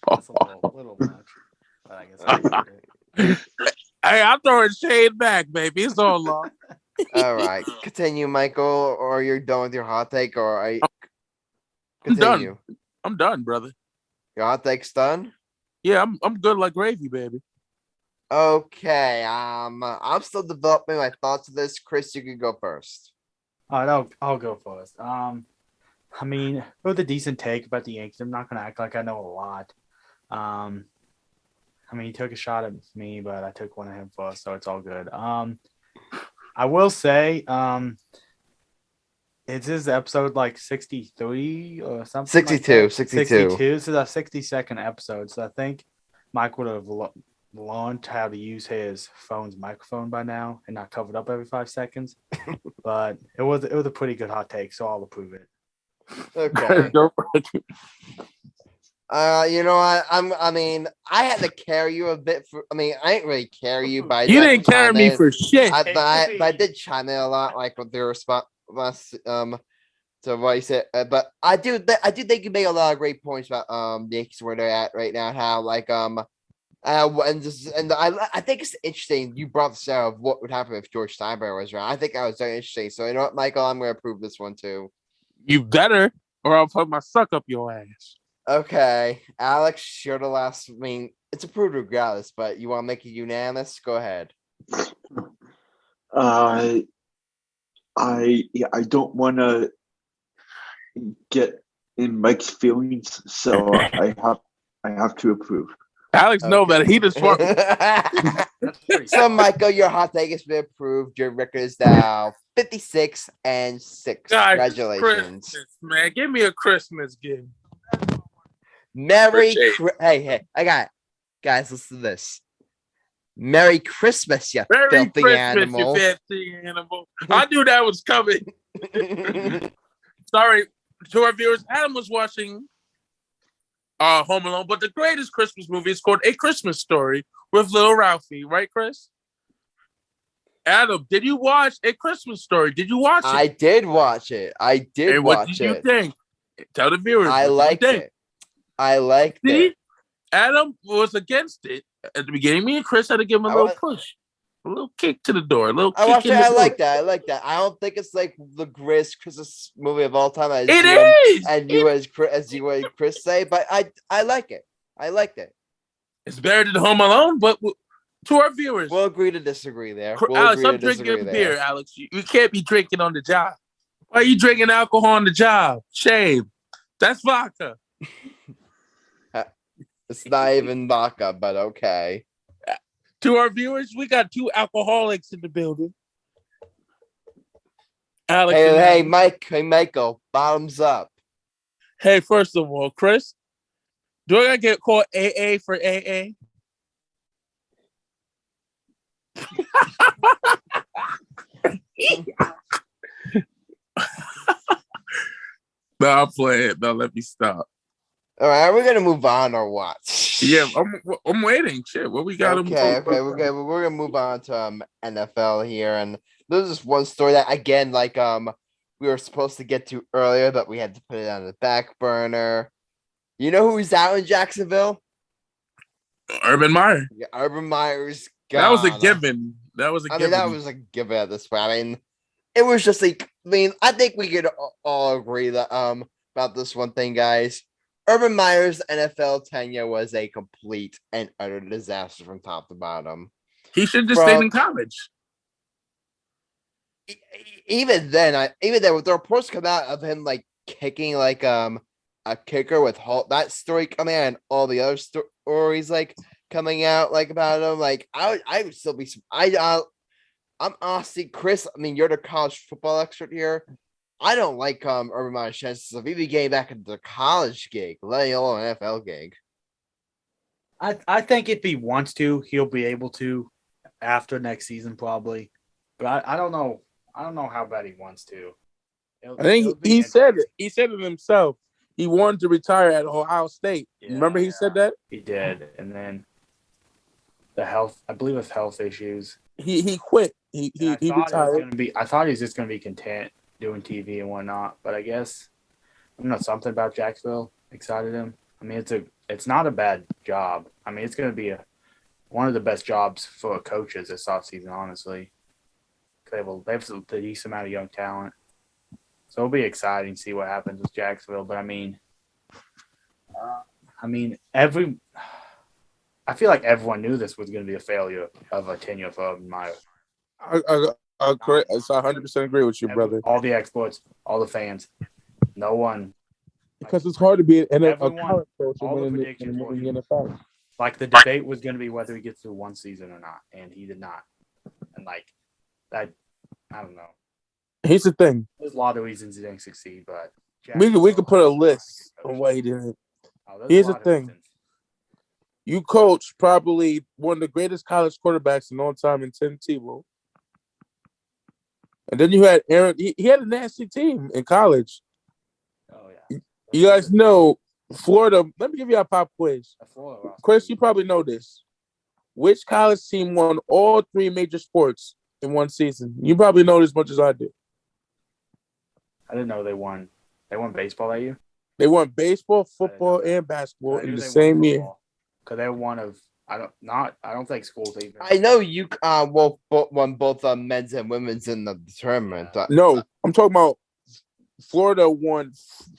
That's a little much. But I guess hey, I'm throwing shade back, baby. It's all love. All right. Continue, Michael, or you're done with your hot take, or I continue. I'm done, brother. Your hot take's done? Yeah, I'm good like gravy, baby. Okay. I'm still developing my thoughts of this. Chris, you can go first. I'll go first. I mean, it was a decent take about the Yankees. I'm not gonna act like I know a lot. I mean, he took a shot at me, but I took one of him first, so it's all good. I will say, is this episode like 63 or something? 62. Like 62. This is our 62nd episode, so I think Mike would have learned how to use his phone's microphone by now and not cover it up every 5 seconds. But it was a pretty good hot take, so I'll approve it. Okay. You know what? I mean, I had to carry you a bit. I didn't really carry you, but you didn't carry me for shit. But I did chime in a lot, like with the response to what you said. But I do think you make a lot of great points about the Yankees where they're at right now. How I think it's interesting you brought this out of what would happen if George Steinbrenner was around. I think that was very interesting. So you know what, Michael, I'm going to approve this one too. You better, or I'll put my suck up your ass. Okay, Alex, you're the last. I mean, it's approved regardless, but you want to make it unanimous? Go ahead. I don't want to get in Mike's feelings, so I have to approve. Alex, know better. He just fucking. So, Michael, your hot take has been approved. Your record is now 56-6. Congratulations, Christmas, man. Give me a Christmas gift. Hey, I got it. Guys, listen to this. Merry Christmas, you Merry filthy Christmas, animal. you filthy animal. I knew that was coming. Sorry to our viewers. Adam was watching Home Alone, but the greatest Christmas movie is called A Christmas Story with Little Ralphie, right, Chris? Adam, did you watch A Christmas Story? Did you watch it? I did watch it. And what did you think? Tell the viewers. I liked it. I liked it. Adam was against it at the beginning. Me and Chris had to give him a little push, a little kick to the door, a little kick. I like that. I like that. I don't think it's like the greatest Christmas movie of all time. As Chris say, but I like it. I liked it. It's better than Home Alone, but to our viewers, we'll agree to disagree there. Alex, I'm drinking beer. Alex, you can't be drinking on the job. Why are you drinking alcohol on the job? Shame. That's vodka. It's not even vodka, but okay. To our viewers, we got two alcoholics in the building. Alex, hey, Mike, hey, Michael, bottoms up. Hey, first of all, Chris, do I gotta get called AA for AA? No, I'm playing. No, let me stop. All right, are we gonna move on or what? Yeah, I'm waiting. Shit, what we got? Okay, we're gonna move on to NFL here, and there's just one story that again, like we were supposed to get to earlier, but we had to put it on the back burner. You know who's out in Jacksonville? Urban Meyer. Yeah, Urban Meyer's gone. That was a given. That was a given at this point. I mean, it was just like, I think we could all agree that about this one thing, guys. Urban Meyer's NFL tenure was a complete and utter disaster from top to bottom. He should just stayed in college. Even then, with the reports come out of him like kicking like a kicker with Hulk, that story coming out, and all the other stories like coming out like about him, like I would still be. I'm honestly, Chris. I mean, you're the college football expert here. I don't like Urban Meyer's chances of even getting back into the college gig, let alone an NFL gig. I think if he wants to, he'll be able to after next season probably. But I don't know. I don't know how bad he wants to. I think he said it. He said it himself. He wanted to retire at Ohio State. Yeah, remember he said that? He did. And then I believe it's health issues. He quit. He retired. I thought he was just going to be content doing TV and whatnot, but I guess something about Jacksonville excited him. I mean, it's not a bad job. I mean, it's going to be one of the best jobs for coaches this offseason, honestly. They have a decent amount of young talent, so it'll be exciting to see what happens with Jacksonville. But I feel like everyone knew this was going to be a failure of a tenure for Urban Meyer. I 100% agree with you, brother. All the experts, all the fans, no one. Because it's hard to be a college coach and win the NFL. Like the debate was going to be whether he gets through one season or not, and he did not. And like that, I don't know. Here's the thing. There's a lot of reasons he didn't succeed, but we could put a list on why he didn't. Here's the thing. You coached probably one of the greatest college quarterbacks in all time in Tim Tebow. And then you had Aaron. He had a nasty team in college. Oh, yeah. You guys know Florida. Let me give you a pop quiz. Chris, you probably know this. Which college team won all three major sports in one season? You probably know this as much as I do. I didn't know they won. They won baseball that year? They won baseball, football, and basketball in the same year. Because they were one of I don't think schools even. I know you won both men's and women's in the tournament. No, I'm talking about Florida won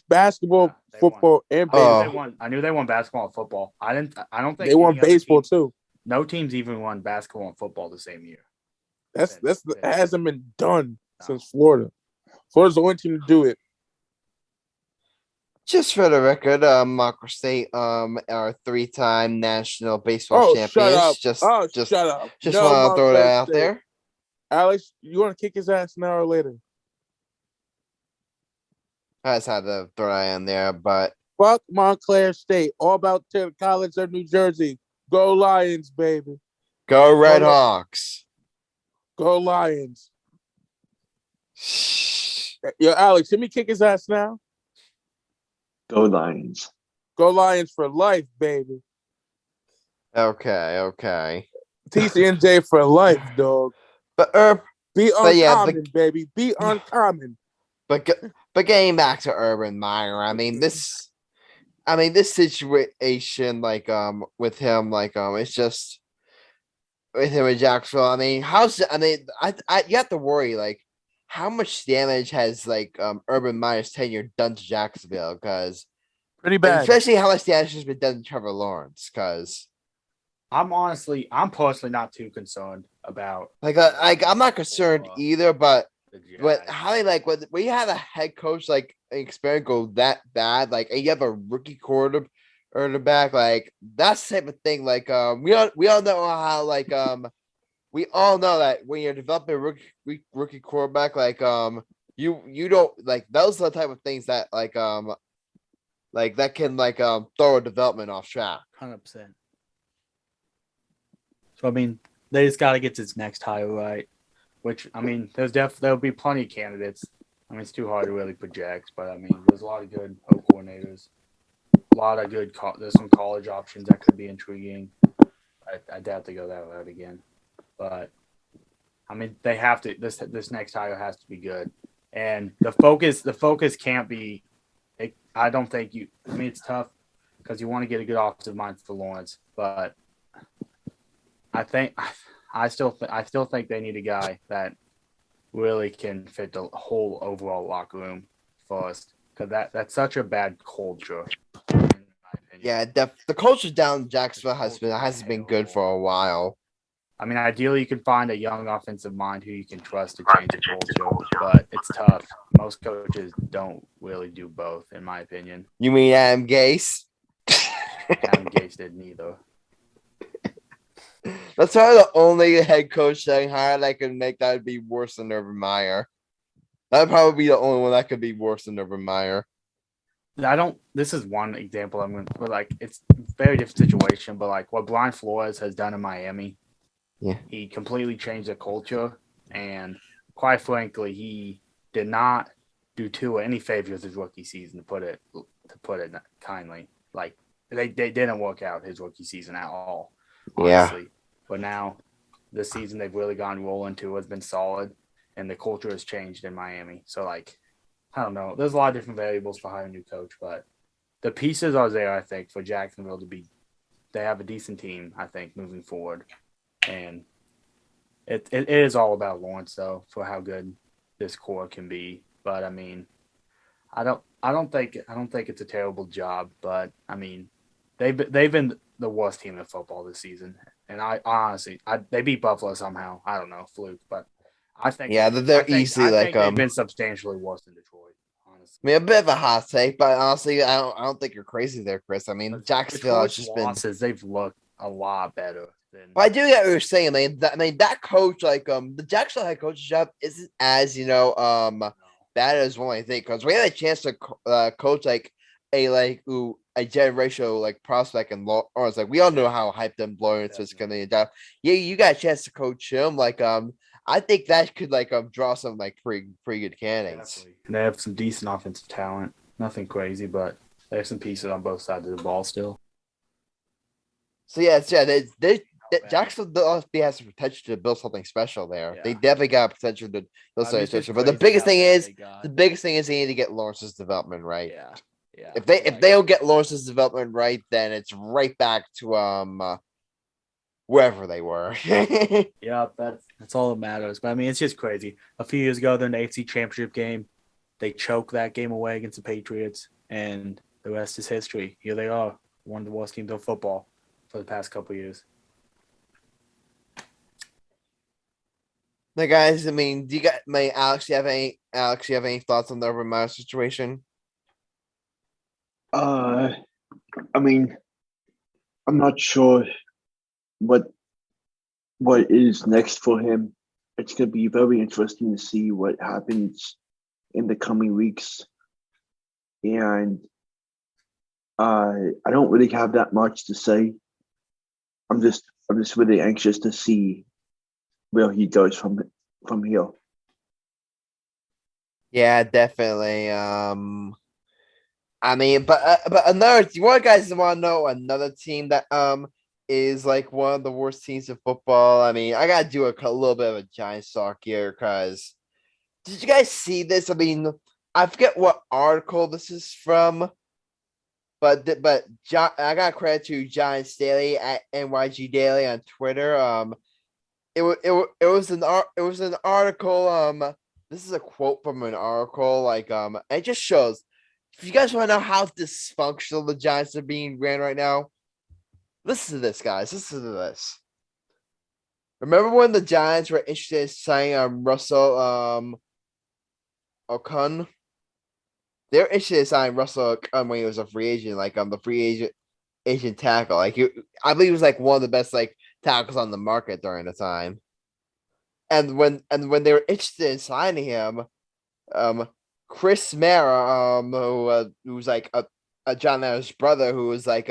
basketball, football, and baseball. I knew they won basketball and football. I don't think they won baseball too. No teams even won basketball and football the same year. That hasn't been done since Florida. Florida's the only team to do it. Just for the record, Marcus State are three-time national baseball champions. Shut up. Just want to throw that out there. Alex, you want to kick his ass now or later? I just had to throw that in there, but fuck Montclair State. All about the college of New Jersey. Go Lions, baby. Go Red Hawks. Go Lions. Yo, Alex, let me kick his ass now. Go Lions. Go Lions for life, baby. Okay. TCNJ for life, dog. But be uncommon, baby. Be uncommon. But getting back to Urban Meyer, I mean this situation with him it's just with him in Jacksonville. I mean, you have to worry like how much damage has Urban Meyer's tenure done to Jacksonville, because pretty bad, especially how much damage has been done to Trevor Lawrence. Because I'm personally not too concerned about I'm not concerned either, but how when you have a head coach experience go that bad, and you have a rookie quarterback, that's the type of thing. We all know how we all know that when you're developing a rookie quarterback, you don't those are the type of things that that can throw a development off track. 100%. So I mean, they just got to get this next hire right. Which I mean, there'll be plenty of candidates. I mean, it's too hard to really project, but I mean, there's a lot of good coordinators, a lot of good. There's some college options that could be intriguing. I'd have to go that route again, but I mean, they have to. This next hire has to be good, and the focus can't be. I don't think you. I mean, it's tough because you want to get a good offensive mind for Lawrence, but I still think they need a guy that really can fit the whole overall locker room first, because that's such a bad culture. Yeah, the culture down in Jacksonville hasn't been good for a while. I mean, ideally, you can find a young offensive mind who you can trust to change the culture, but it's tough. Most coaches don't really do both, in my opinion. You mean Adam Gase? Adam Gase did neither. That's probably the only head coach that hire that could make that would be worse than Urban Meyer. That'd probably be the only one that could be worse than Urban Meyer. This is one example I'm going to put, it's a very different situation, but what Brian Flores has done in Miami, yeah, he completely changed the culture, and quite frankly, he did not do Tua any favors his rookie season, to put it kindly. They didn't work out his rookie season at all, honestly. Yeah. But now, this season, they've really gone rolling. Tua has been solid, and the culture has changed in Miami. So, I don't know. There's a lot of different variables for hiring a new coach, but the pieces are there, I think, for Jacksonville to be – they have a decent team, I think, moving forward. And it is all about Lawrence, though, for how good this core can be. But, I mean, I don't think it's a terrible job, but, I mean, they've been the worst team in football this season. And I honestly, they beat Buffalo somehow. I don't know, fluke, but I think they're easily they've been substantially worse than Detroit. Honestly, I mean, a bit of a hot take, but honestly, I don't think you're crazy there, Chris. I mean, Jacksonville has just losses, they've looked a lot better than. But I do get what you're saying. That coach, the Jacksonville head coach's job isn't as bad as one I think, because we had a chance to coach a generational prospect and Lawrence. We all know how hyped up Lawrence was going to job. Yeah, you got a chance to coach him. I think that could draw some pretty good candidates. Definitely. And they have some decent offensive talent. Nothing crazy, but they have some pieces on both sides of the ball still. So Jacksonville has the potential to build something special there. Yeah. They definitely got potential to build something special. But the biggest thing is they need to get Lawrence's development right. Yeah. Yeah. If they don't get Lawrence's development right, then it's right back to wherever they were. Yeah, that's all that matters. But I mean, it's just crazy. A few years ago, they're in the AFC Championship game. They choked that game away against the Patriots, and the rest is history. Here they are, one of the worst teams in football for the past couple of years. Now, guys, I mean, Alex, you have any thoughts on the Urban Meyer situation? I mean, I'm not sure what is next for him. It's going to be very interesting to see what happens in the coming weeks. And I don't really have that much to say. I'm just really anxious to see where he goes from here. Yeah, definitely. I mean, but another. You want guys want to know another team that is like one of the worst teams in football? I mean, I gotta do a little bit of a Giants talk here because did you guys see this? I mean, I forget what article this is from, but I got credit to Giants Daily at NYG Daily on Twitter. It was an article. This is a quote from an article. Like it just shows. If you guys want to know how dysfunctional the Giants are being ran right now, listen to this, guys. Listen to this. Remember when the Giants were interested in signing Russell Okung? They're interested in signing Russell Okung when he was a free agent, like the free agent tackle. Like I believe he was like one of the best like tackles on the market during the time. And when they were interested in signing him, Chris Meyer, who was like a John Meyer's brother, who was like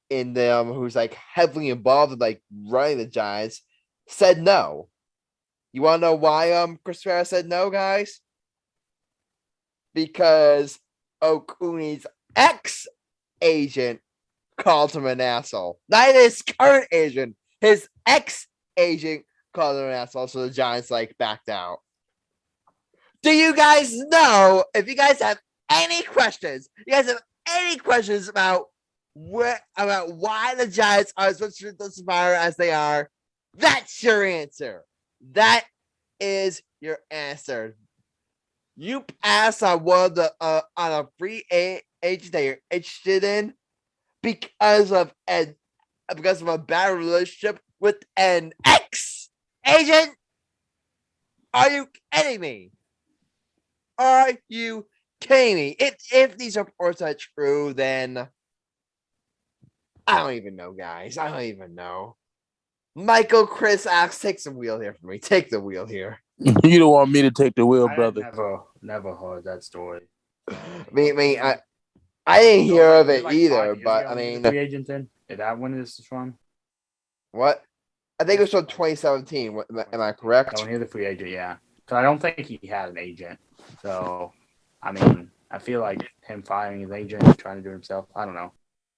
in the who's like heavily involved in like running the Giants, said no. You want to know why Chris Meyer said no, guys? Because Okung's ex-agent called him an asshole. Not his current agent, his ex-agent called him an asshole. So the Giants like backed out. Do you guys know if you guys have any questions? You guys have any questions about why the Giants are as much as they are? That's your answer. That is your answer. You pass on one of the on a free agent that you're interested in because of a bad relationship with an ex-agent. Are you kidding me? Are you kidding me? If these reports are true, then I don't even know, guys. I don't even know. Michael, Chris, Alex, take the wheel here for me. Take the wheel here. You don't want me to take the wheel, brother. Never heard that story. I didn't hear of it either, but I mean, free agent then? Is that when this is from? What? I think it was from 2017. Am I correct? Oh, he's the free agent, yeah. So I don't think he had an agent. So, I mean, I feel like him firing his agent, trying to do it himself. I don't know.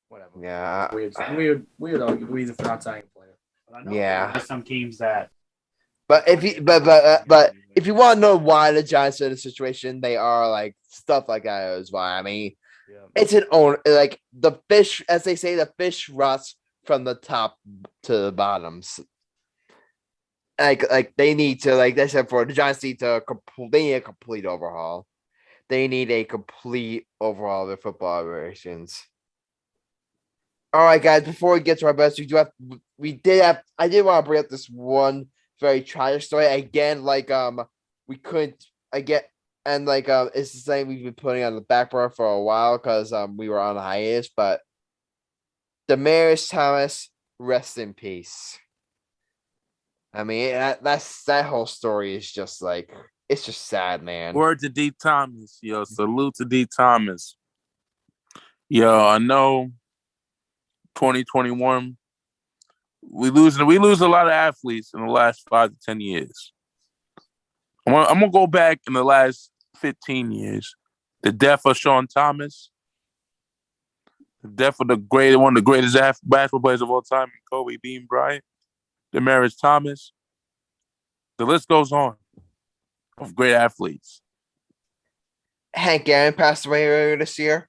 Whatever. Yeah. Weird reason for not signing a player. But I know there's some teams that. But if you want to know why the Giants are in a situation they are, like stuff like that is why. I mean, it's an own like the fish, as they say, the fish rots from the top to the bottoms. Like they need to, like they said, for the Giants need a complete overhaul. They need a complete overhaul of their football operations. All right, guys. Before we get to our best, I did want to bring up this one very tragic story again. Like we couldn't. It's the same we've been putting on the back burner for a while because we were on a hiatus. But Demaryius Thomas, rest in peace. I mean, that whole story is just like, it's just sad, man. Word to D. Thomas, yo. Salute to D. Thomas. Yo, I know 2021, we lose a lot of athletes in the last 5 to 10 years. I'm gonna go back in the last 15 years. The death of Sean Thomas, the death of one of the greatest basketball players of all time, Kobe Bean Bryant, Demaryius Thomas. The list goes on of great athletes. Hank Aaron passed away earlier this year.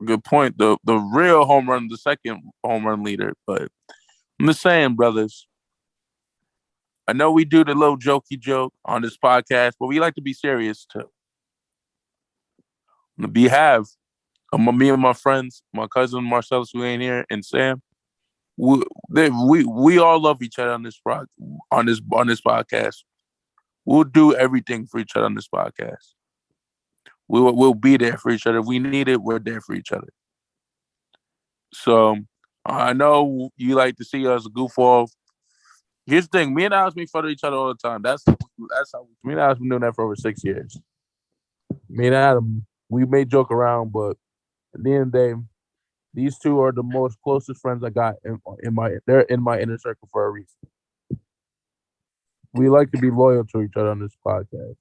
Good point. The real home run, the second home run leader. But I'm just saying, brothers, I know we do the little jokey joke on this podcast, but we like to be serious too. On behalf of me and my friends, my cousin Marcellus, who ain't here, and Sam, we all love each other on this podcast. We'll do everything for each other on this podcast. We'll be there for each other. If we need it, we're there for each other. So I know you like to see us goof off. Here's the thing: me and Alex make fun of each other all the time. That's how me and Alex been doing that for over 6 years. Me and Adam, we may joke around, but at the end of the day, These two are the most closest friends I got they're in my inner circle for a reason. We like to be loyal to each other on this podcast.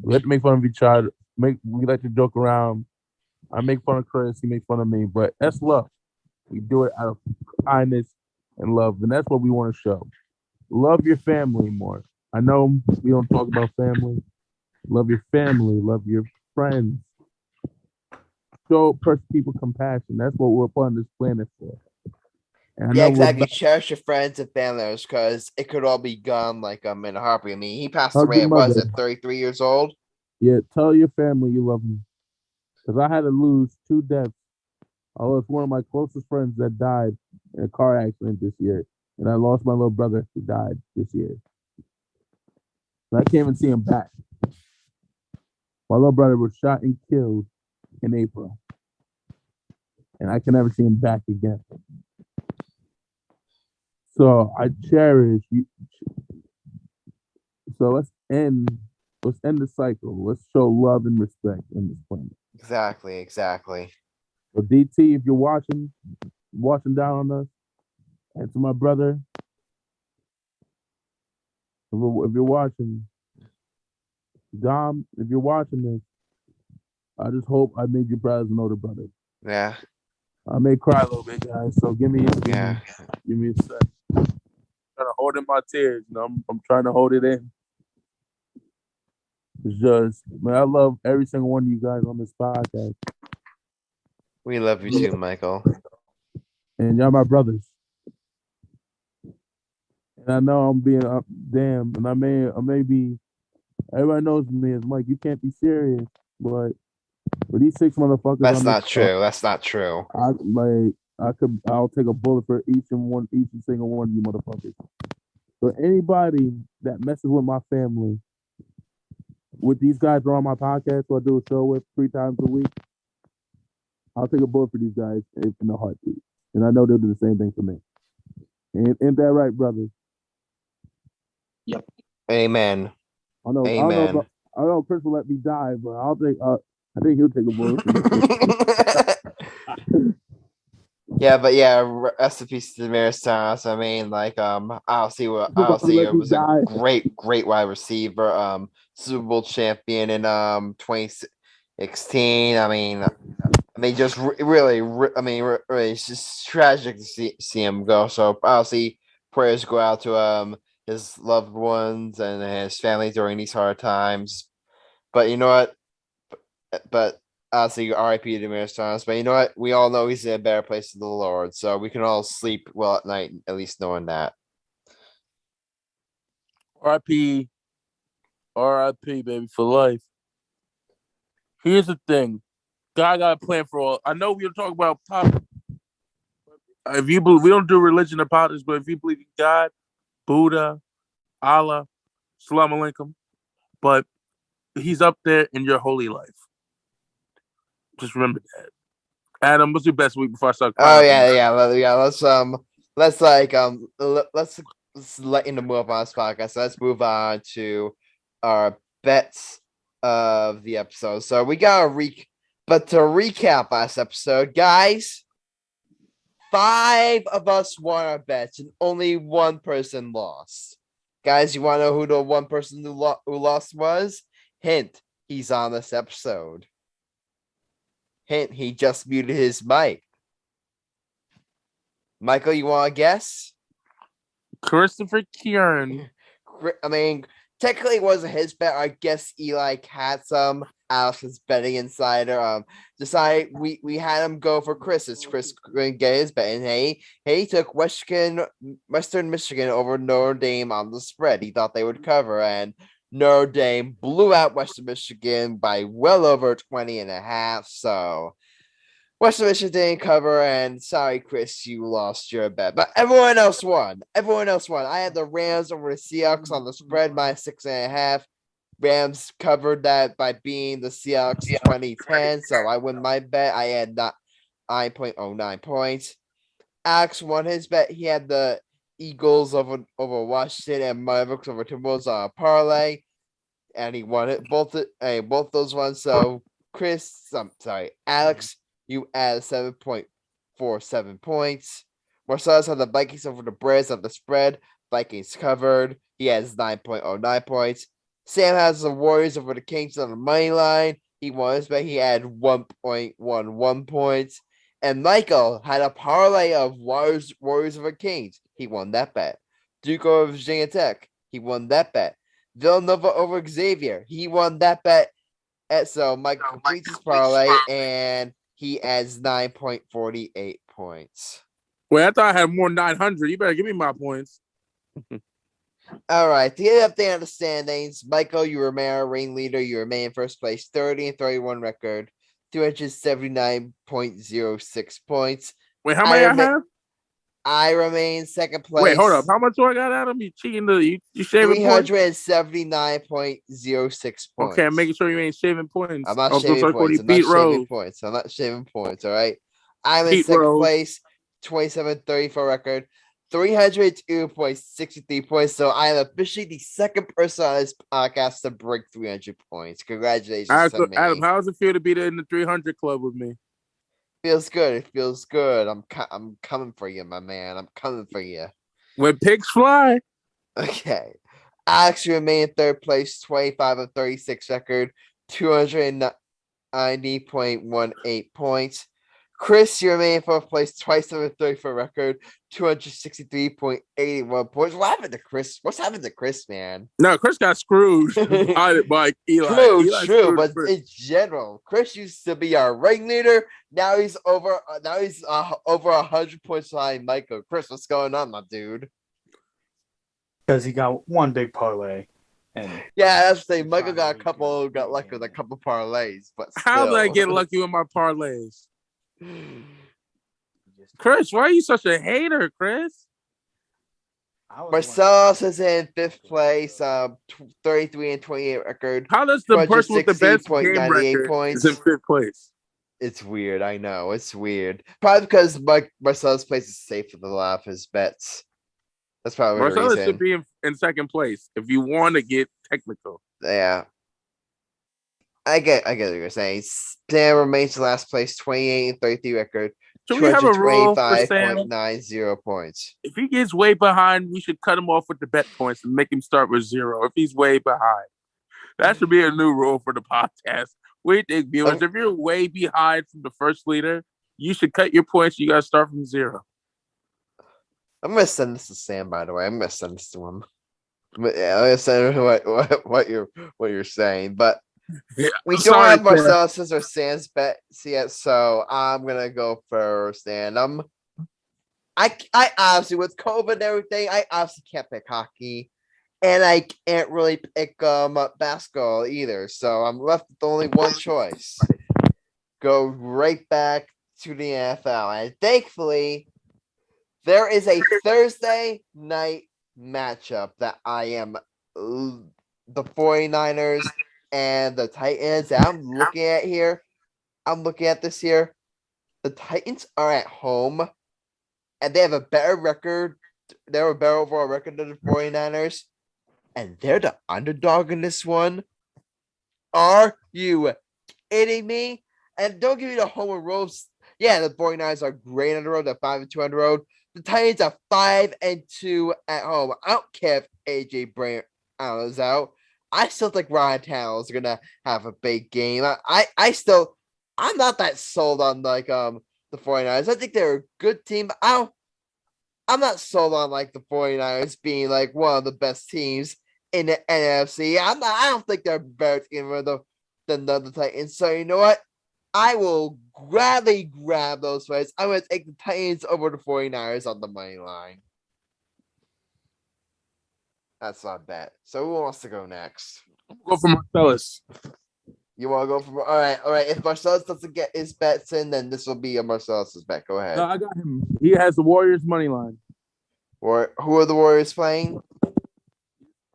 We like to make fun of each other. We like to joke around. I make fun of Chris. He makes fun of me. But that's love. We do it out of kindness and love, and that's what we want to show. Love your family more. I know we don't talk about family. Love your family. Love your friends. Show people compassion. That's what we're put on this planet for. And yeah, exactly. Cherish your friends and family because it could all be gone like in a heartbeat. I mean, he passed away at 33 years old. Yeah, tell your family you love them. Because I had to lose 2 deaths. I lost one of my closest friends that died in a car accident this year. And I lost my little brother who died this year. So I can't even see him back. My little brother was shot and killed in April. And I can never see him back again. So I cherish you. So let's end the cycle. Let's show love and respect in this planet. Exactly. So DT, if you're watching down on us, and to my brother, if you're watching, Dom, if you're watching this, I just hope I made you proud as an older brother. Yeah. I may cry a little bit, guys. So give me a sec. I'm trying to hold in my tears. You know, I'm trying to hold it in. It's just, man, I love every single one of you guys on this podcast. We love you too, Michael. And y'all my brothers. And I know I'm being damn, and I may be. Everybody knows me as Mike. You can't be serious, but for these 6 motherfuckers, that's not true. That's not true. I'll take a bullet for each and single one of you motherfuckers. So anybody that messes with my family, with these guys who are on my podcast, who I do a show with 3 times a week, I'll take a bullet for these guys in a heartbeat. And I know they'll do the same thing for me. Ain't that right, brothers? Yep. Amen. I know Chris will let me die, but I think he'll take a bullet. Yeah, rest in peace to Demaryius Thomas. I mean, like, it was a great wide receiver, Super Bowl champion in 2016. I mean, just really, it's just tragic to see him go. So obviously, prayers go out to his loved ones and his family during these hard times. But you know what? But obviously, R.I.P. to Demaryius Thomas. But you know what? We all know he's in a better place with the Lord, so we can all sleep well at night, at least knowing that. R.I.P. baby, for life. Here's the thing. God got a plan for all. I know we don't talk about politics. If you believe, we don't do religion or politics, but if you believe in God, Buddha, Allah, Salam Alaikum, but he's up there in your holy life. Just remember that. Adam, what's your best week before I start crying? Oh yeah. Let's lighten the mood up on this podcast. So let's move on to our bets of the episode. So we got but to recap last episode, guys, 5 of us won our bets and only 1 person lost. Guys, you want to know who the 1 person who lost was? Hint, he's on this episode. Hint, he just muted his mic. Michael, you want to guess? Christopher Kern. I mean, technically it wasn't his bet. I guess Eli had some. Alex's betting insider decided we had him go for Chris's. Chris couldn't get his bet, and he took Western Michigan over Notre Dame on the spread. He thought they would cover, and Notre Dame blew out Western Michigan by well over 20.5. So Western Michigan didn't cover, and sorry, Chris, you lost your bet. But everyone else won. I had the Rams over the Seahawks on the spread by 6.5. Rams covered that by being the Seahawks 2010, so I won my bet. I had 9.09 points. Alex won his bet. He had the Eagles over Washington and Mavericks over Timberwolves on a parlay, and he won it both those ones. So Alex, you add 7.5 for 7 points. Marcellus had the Vikings over the Braves on the spread. Vikings covered. He has 9.09 points. Sam has the Warriors over the Kings on the money line. He won his bet. He had 1.11 points. And Michael had a parlay of Warriors over Kings. He won that bet. Duke over Virginia Tech. He won that bet. Villanova over Xavier. He won that bet. And so Michael completes his parlay, and he has 9.48 points. Wait, I thought I had more 900. You better give me my points. All right. To get up there on the standings, Michael, you remain reign leader. You remain in first place, 30-31 record, 279.06 points. Wait, how many I have? I remain second place. Wait, hold up. How much do I got out of me? Cheating you shaving 379.06 points. Okay, I'm making sure you ain't shaving points. I'm not shaving points. I'm not shaving points. All right. I'm in second place, 27-34 record, 302.63 points. So I am officially the second person on this podcast to break 300 points. Congratulations to me. Adam, how does it feel to be in the 300 club with me? Feels good. It feels good. I'm coming for you, my man. I'm coming for you. When pigs fly. Okay. Alex, you remain in third place, 25-36 record, 290.18 points. Chris, you remain in fourth place, 27-34 record, 263.81 points. What happened to Chris? What's happened to Chris, man? No, Chris got screwed by Eli. True, but in general, Chris used to be our ring leader. Now he's over 100 points behind Michael. Chris, what's going on, my dude? Because he got one big parlay. And yeah, that's the thing. Michael got lucky with a couple parlays, but still. How did I get lucky with my parlays? Chris, why are you such a hater, Chris? Marcellus is in fifth place, 33-28 record. How does the person with the best game record points is in fifth place? It's weird. I know it's weird. Probably because Marcellus plays it safe for the lot of his bets. That's probably the reason. Marcellus should be in second place if you want to get technical. Yeah. I get what you're saying. Sam remains in last place, 28-33 record. Should we have a rule for Sam? 25.90 points. If he gets way behind, we should cut him off with the bet points and make him start with 0. If he's way behind, that should be a new rule for the podcast. We think, viewers, if you're way behind from the first leader, you should cut your points. You got to start from 0. I'm gonna send this to Sam. By the way, I'm gonna send this to him. Yeah, I'm gonna send him what you're saying, but. We don't have Marcellus or Sam's bets yet, so I'm gonna go first. And I obviously with COVID and everything, I obviously can't pick hockey, and I can't really pick basketball either. So I'm left with only one choice: go right back to the NFL. And thankfully, there is a Thursday night matchup that I am the 49ers. And the Titans that I'm looking at this here. The Titans are at home, and they have a better record. They have a better overall record than the 49ers, and they're the underdog in this one. Are you kidding me? And don't give me the home and road. Yeah, the 49ers are great on the road. They're 5-2 on the road. The Titans are 5-2 at home. I don't care if AJ Brown is out. I still think Ryan Tannehill's gonna have a big game. I'm not that sold on the 49ers. I think they're a good team. But I'm not sold on the 49ers being one of the best teams in the NFC. I don't think they're a better team than the Titans. So you know what? I will gladly grab those fights. I'm gonna take the Titans over the 49ers on the money line. That's not bad. So who wants to go next? Go for Marcellus. You want to go for all right. If Marcellus doesn't get his bets in, then this will be a Marcellus's bet. Go ahead. No, I got him. He has the Warriors money line. Or who are the Warriors playing?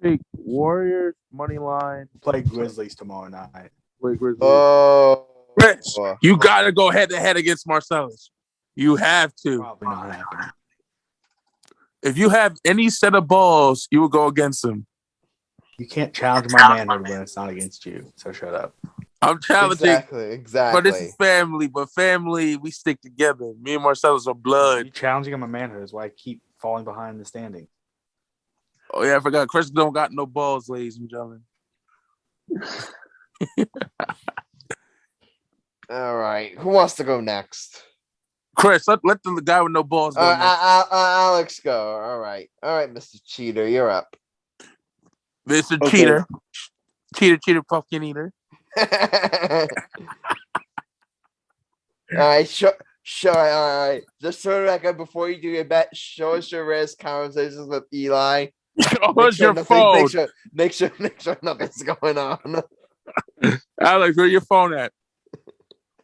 Take Warriors money line. Play Grizzlies tomorrow night. Play Grizzlies. Oh, Rich, you gotta go head to head against Marcellus. You have to. Probably not happening. If you have any set of balls, you will go against him. You can't challenge my manhood when it's not against you. So shut up. I'm challenging. Exactly. But this is family. But family, we stick together. Me and Marcellus are blood. You challenging on my manhood is why I keep falling behind the standing. Oh, yeah, I forgot. Chris don't got no balls, ladies and gentlemen. All right. Who wants to go next? Chris, let the guy with no balls go next. Alex go. All right, Mr. Cheater, you're up. Mr. Okay. Cheater, pumpkin eater. All right, sure. All right. Just for the record, before you do your bet, show us your wrist conversations with Eli. Where's your phone? Make sure nothing's going on. Alex, where's your phone at?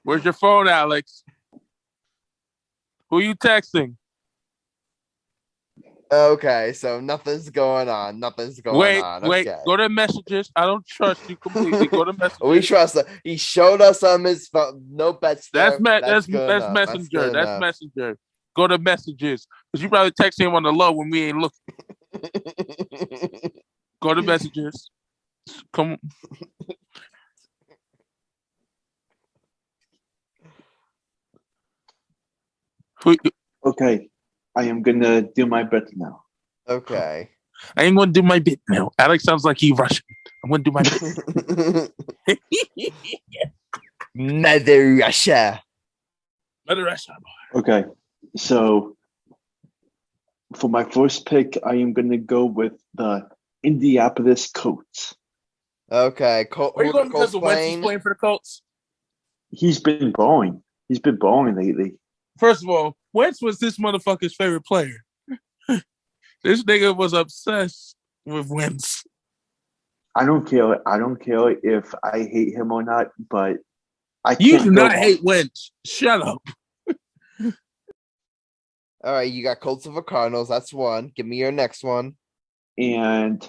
Where's your phone, Alex? Who you texting? Okay, so nothing's going on. Wait, Okay. go to messages. I don't trust you completely. Go to messages. We trust him. He showed us on his phone. No bets. That's Messenger. That's Messenger. Go to messages. Because you probably texting him on the low when we ain't looking. Go to messages. Come on. Okay, I am gonna do my bet now. Okay. I ain't gonna do my bit now. Alex sounds like he Russian. I'm gonna do my bit. Mother Russia. Okay, so for my first pick, I am gonna go with the Indianapolis Colts. Okay. Are you going because of Wentz is playing for the Colts? He's been balling. He's been balling lately. First of all, Wentz was this motherfucker's favorite player. This nigga was obsessed with Wentz. I don't care if I hate him or not, but I You can't do not hate Wentz. Shut up. All right, you got Colts over Cardinals. That's one. Give me your next one. And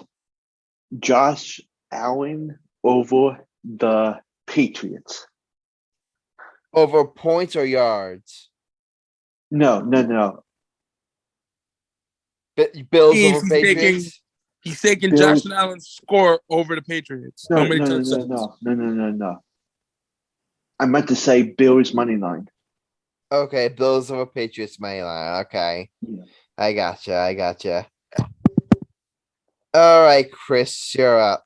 Josh Allen over the Patriots. Over points or yards? No. Bills over Patriots? He's taking Bills. Josh Allen's score over the Patriots. How many touchdowns? No. I meant to say Bills money line. Okay, Bills over Patriots money line. Okay. Yeah. I gotcha. All right, Chris, you're up.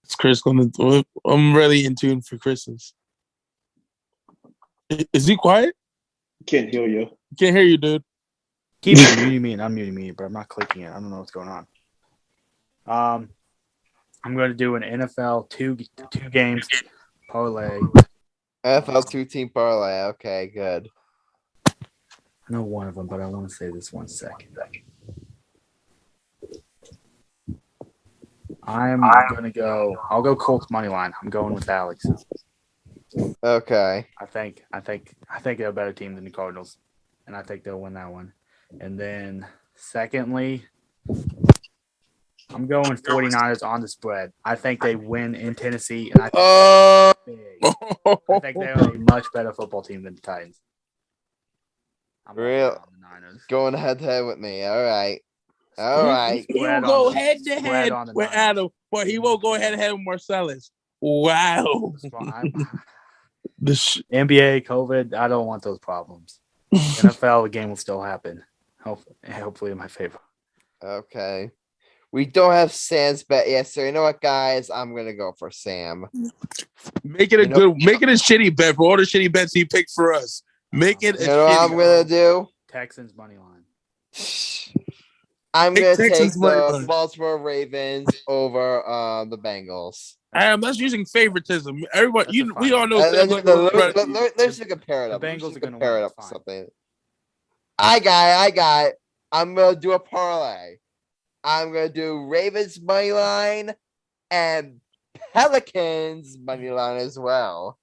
It's Chris gonna do it. I'm really in tune for Chris's. Is he quiet? Can't hear you. Can't hear you, dude. Keep muting me and unmuting me, but I'm not clicking it. I don't know what's going on. I'm going to do an NFL two games parlay. NFL 2-team parlay. Okay, good. I know one of them, but I want to say this 1 second. I'm going to go. I'll go Colts money line. I'm going with Alex. Okay. I think they're a better team than the Cardinals, and I think they'll win that one. And then, secondly, I'm going 49ers on the spread. I think they win in Tennessee, and I think I think they're a much better football team than the Titans. I'm Real on the Niners. Going head to head with me. All right. He will go head to head with Adam, but he won't go head to head with Marcellus. Wow. NBA, COVID, I don't want those problems. NFL, the game will still happen. Hopefully in my favor. Okay. We don't have Sam's bet yet, so you know what, guys? I'm gonna go for Sam. Make it a shitty bet for all the shitty bets he picked for us. Make it you know what I'm gonna do? Texans money line. I'm gonna take the Baltimore Ravens over the Bengals. That's using favoritism. Everybody, we all know. Let's compare it up. The Bengals are gonna compare it up to something. I got it. I'm gonna do a parlay. I'm gonna do Ravens money line and Pelicans money line as well.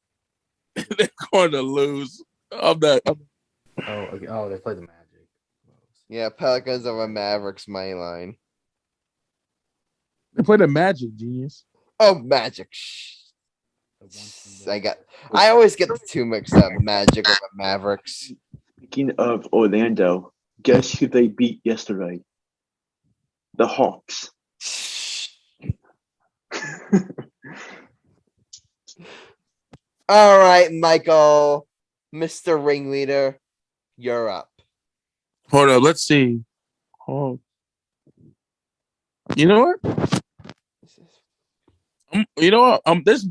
They're going to lose. I'm not. Oh, they played the Magic. Yeah, Pelicans over Mavericks money line. They played the Magic, genius. Oh, Magic. I always get the two mixed up. Magic over Mavericks. Speaking of Orlando, guess who they beat yesterday? The Hawks. All right, Michael, Mr. Ringleader, you're up. Hold up. Let's see. Oh, you know what? You know what? This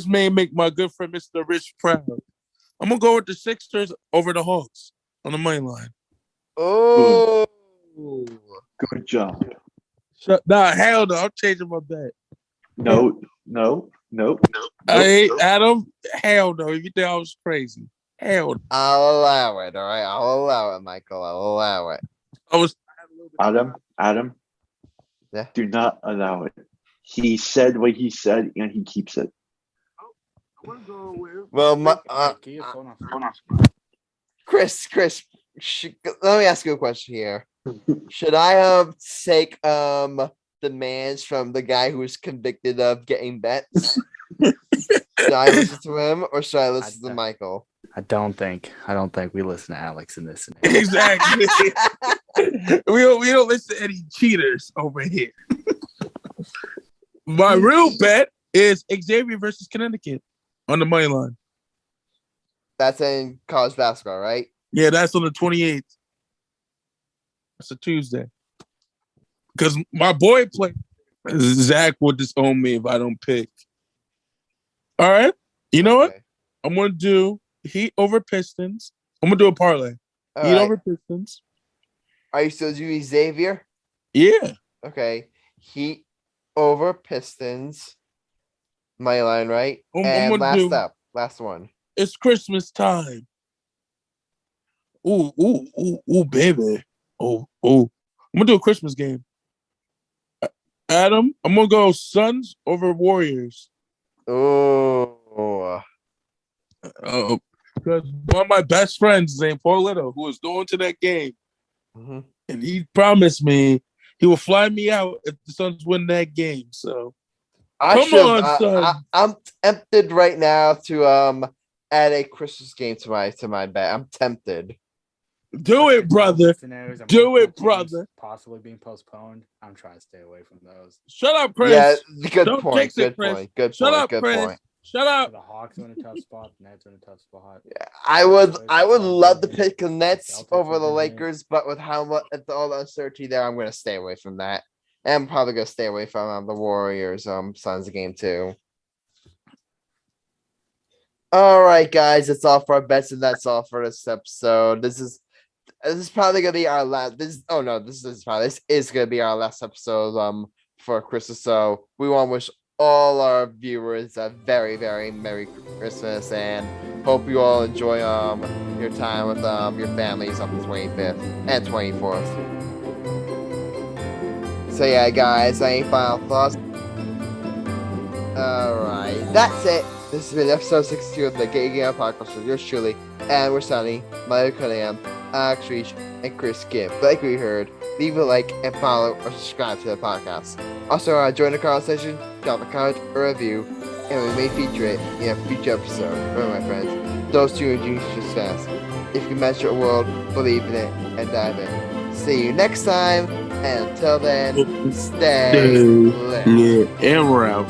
may make my good friend Mr. Rich proud. I'm gonna go with the Sixers over the Hawks on the money line. Oh, Good job. Nah, hell no. I'm changing my bet. No. I ain't Adam. Hell no. You think I was crazy? Hell no. I'll allow it. All right, I'll allow it, Michael. I'll allow it. I was Adam. Yeah. Do not allow it. He said what he said, and he keeps it. Well, Chris, let me ask you a question here. Should I take demands from the guy who was convicted of getting bets? Should I listen to him or should I listen to Michael? I don't think we listen to Alex in this scenario. Exactly. we don't listen to any cheaters over here. My real bet is Xavier versus Connecticut on the money line. That's in college basketball, right? Yeah, that's on the 28th. That's a Tuesday. Because my boy played. Zach will disown me if I don't pick. All right. You know what? I'm going to do Heat over Pistons. I'm going to do a parlay. All Heat right. over Pistons. Are you still doing Xavier? Yeah. Okay. Heat over Pistons. My line, right? And last one. It's Christmas time. Ooh, baby. Oh. I'm going to do a Christmas game. Adam, I'm going to go Suns over Warriors. Oh. Because one of my best friends is named Paulito, who was going to that game. Mm-hmm. And he promised me he will fly me out if the Suns win that game. So come on, Suns. I'm tempted right now to add a Christmas game to my bet. I'm tempted. Do it, brother. Do it, brother. Possibly being postponed. I'm trying to stay away from those. Shut up, Chris. Yeah, good Don't point. Good point. Shut up. The Hawks are in a tough spot. The Nets are in a tough spot. Yeah, I would love to pick the Nets over the Lakers, but with all the uncertainty there, I'm going to stay away from that. And I'm probably going to stay away from the Warriors Suns game too. All right, guys, that's all for our bets, and that's all for this episode. This is probably gonna be our last. This is gonna be our last episode for Christmas. So we want to wish all our viewers a very, very Merry Christmas, and hope you all enjoy your time with your families on the 25th and 24th. So yeah, guys, any final thoughts? All right, that's it. This has been episode 62 of the Gay Game Podcast with yours truly, and we're Sunny, Meyer, Cunningham, Alex Reich, and Chris Gibb. Like we heard, leave a like and follow or subscribe to the podcast. Also, join the conversation, drop a comment or review, and we may feature it in a future episode. Remember, my friends, those two ingenious just fast. If you can match your world, believe in it and dive in. See you next time, and until then, stay lit. Yeah, and we're out.